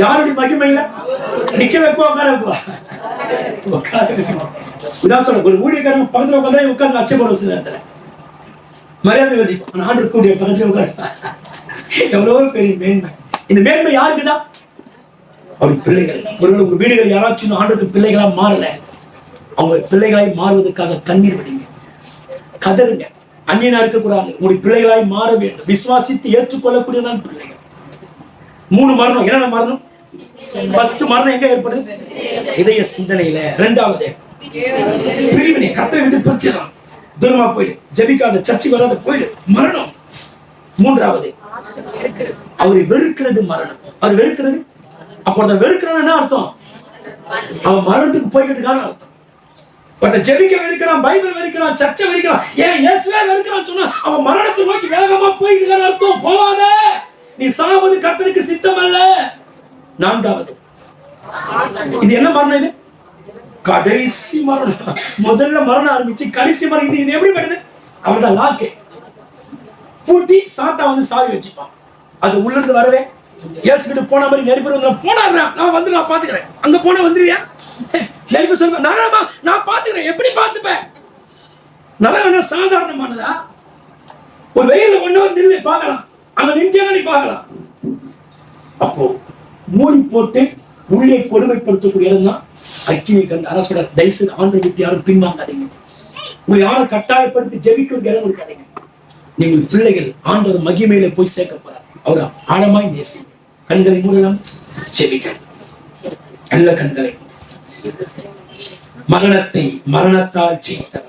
யாருடைய மகிமையில நிக்க வைப்பா, உட்கார வைப்பா, உட்கார வைப்பா. இதான் சொல்ற, ஒரு ஊழியக்காரன் பக்கத்துல உட்காந்து உட்கார்ந்து அச்சப்பட சில நேரத்துல மரியாதை யோசிப்போம். ஆண்டு கூடிய பக்கத்துல உட்கார. எவ்வளவு பெரிய மேன்மை. இந்த மேன்மை யாருக்குதான்? அவருடைய பிள்ளைகள். ஒருவேளை உங்க வீடுகள் யாராச்சும் ஆண்டுக்கு பிள்ளைகளா மாறல, அவங்க பிள்ளைகளாய் மாறுவதற்காக கண்ணீர் விடுங்க, கதறுங்க. அந்நியனா இருக்கக்கூடாது, உங்களுடைய பிள்ளைகளாய் மாற வேண்டும். விசுவாசித்து ஏற்றுக்கொள்ளக்கூடியதான் பிள்ளைகள். 3 மரணம். என்னென்ன மரணம்? ஃபர்ஸ்ட் மரணம் எங்க ஏற்படுது? இதய சிந்தனையில. 2வது பிரிவினை, கர்த்தரை விட்டு பிரிச்சிடலாம், தூரமா போயிடு, ஜெபிக்காத, சர்ச்சைக்கு வராத போயிடு, மரணம். 3வது அவரை வெறுக்கிறது மரணம். அவர் வெறுக்கிறது, அப்போ அதை வெறுக்கிறான் என்ன அர்த்தம்? அவன் மரணத்துக்கு போய்கிட்டு இருக்கான்னு அர்த்தம். பட் ஜெபிக்க வெறுக்கிறான், பைபிள் வெறுக்கிறான், சர்ச்சை வெறுக்கிறான், ஏன் இயேசுவே வெறுக்கிறான் சொன்னா அவன் மரணத்தை நோக்கி வேகமா போயிட்டு இருக்கான்னு அர்த்தம். போவாத, நீ சாவது கர்த்தருக்கு சித்தம் அல்ல. நான்காவது, இது என்ன மரணம்? இது கடைசி மரணம். முதல்ல மரணம் ஆரம்பிச்சு கடைசி மரணம். இது எப்படி பண்ணுது? அவன்தான் லாக்கே பூட்டி சாத்தா வந்து சாவி வச்சுப்பான். அது உள்ள இருந்து வரவே இயேசுகிட்ட போன மாதிரி நெருப்பு போனாடுறா, நான் வந்து நான் பாத்துக்கிறேன். அங்க போன வந்துருவியா? நெருப்பு சொல்ல நான் பாத்துக்கிறேன். எப்படி பாத்துப்பேன்? நரகம் சாதாரணமானதா? ஒரு வெயில 1 hour நின்று பார்க்கலாம், அங்க நின்று நீ பார்க்கலாம். அப்போ மூடி போட்டு உள்ளே கொடுமைப்படுத்தக்கூடிய இடம் தான் அக்கினி கண்ட அரசோட. தயவுசெய்து ஆண்டை விட்டு யாரும் பின்வாங்காதீங்க. உங்களை யாரும் கட்டாயப்படுத்தி ஜெபிக்க இடம் இருக்காதீங்க. நீங்கள் பிள்ளைகள் ஆண்டவர் மகிமையில போய் சேர்க்க போறார். அவர் ஆழமாய் நேசி. கண்களை மூடலாம், ஜெபிக்க. நல்ல கண்களை. மரணத்தை மரணத்தால் ஜெயித்தவர்.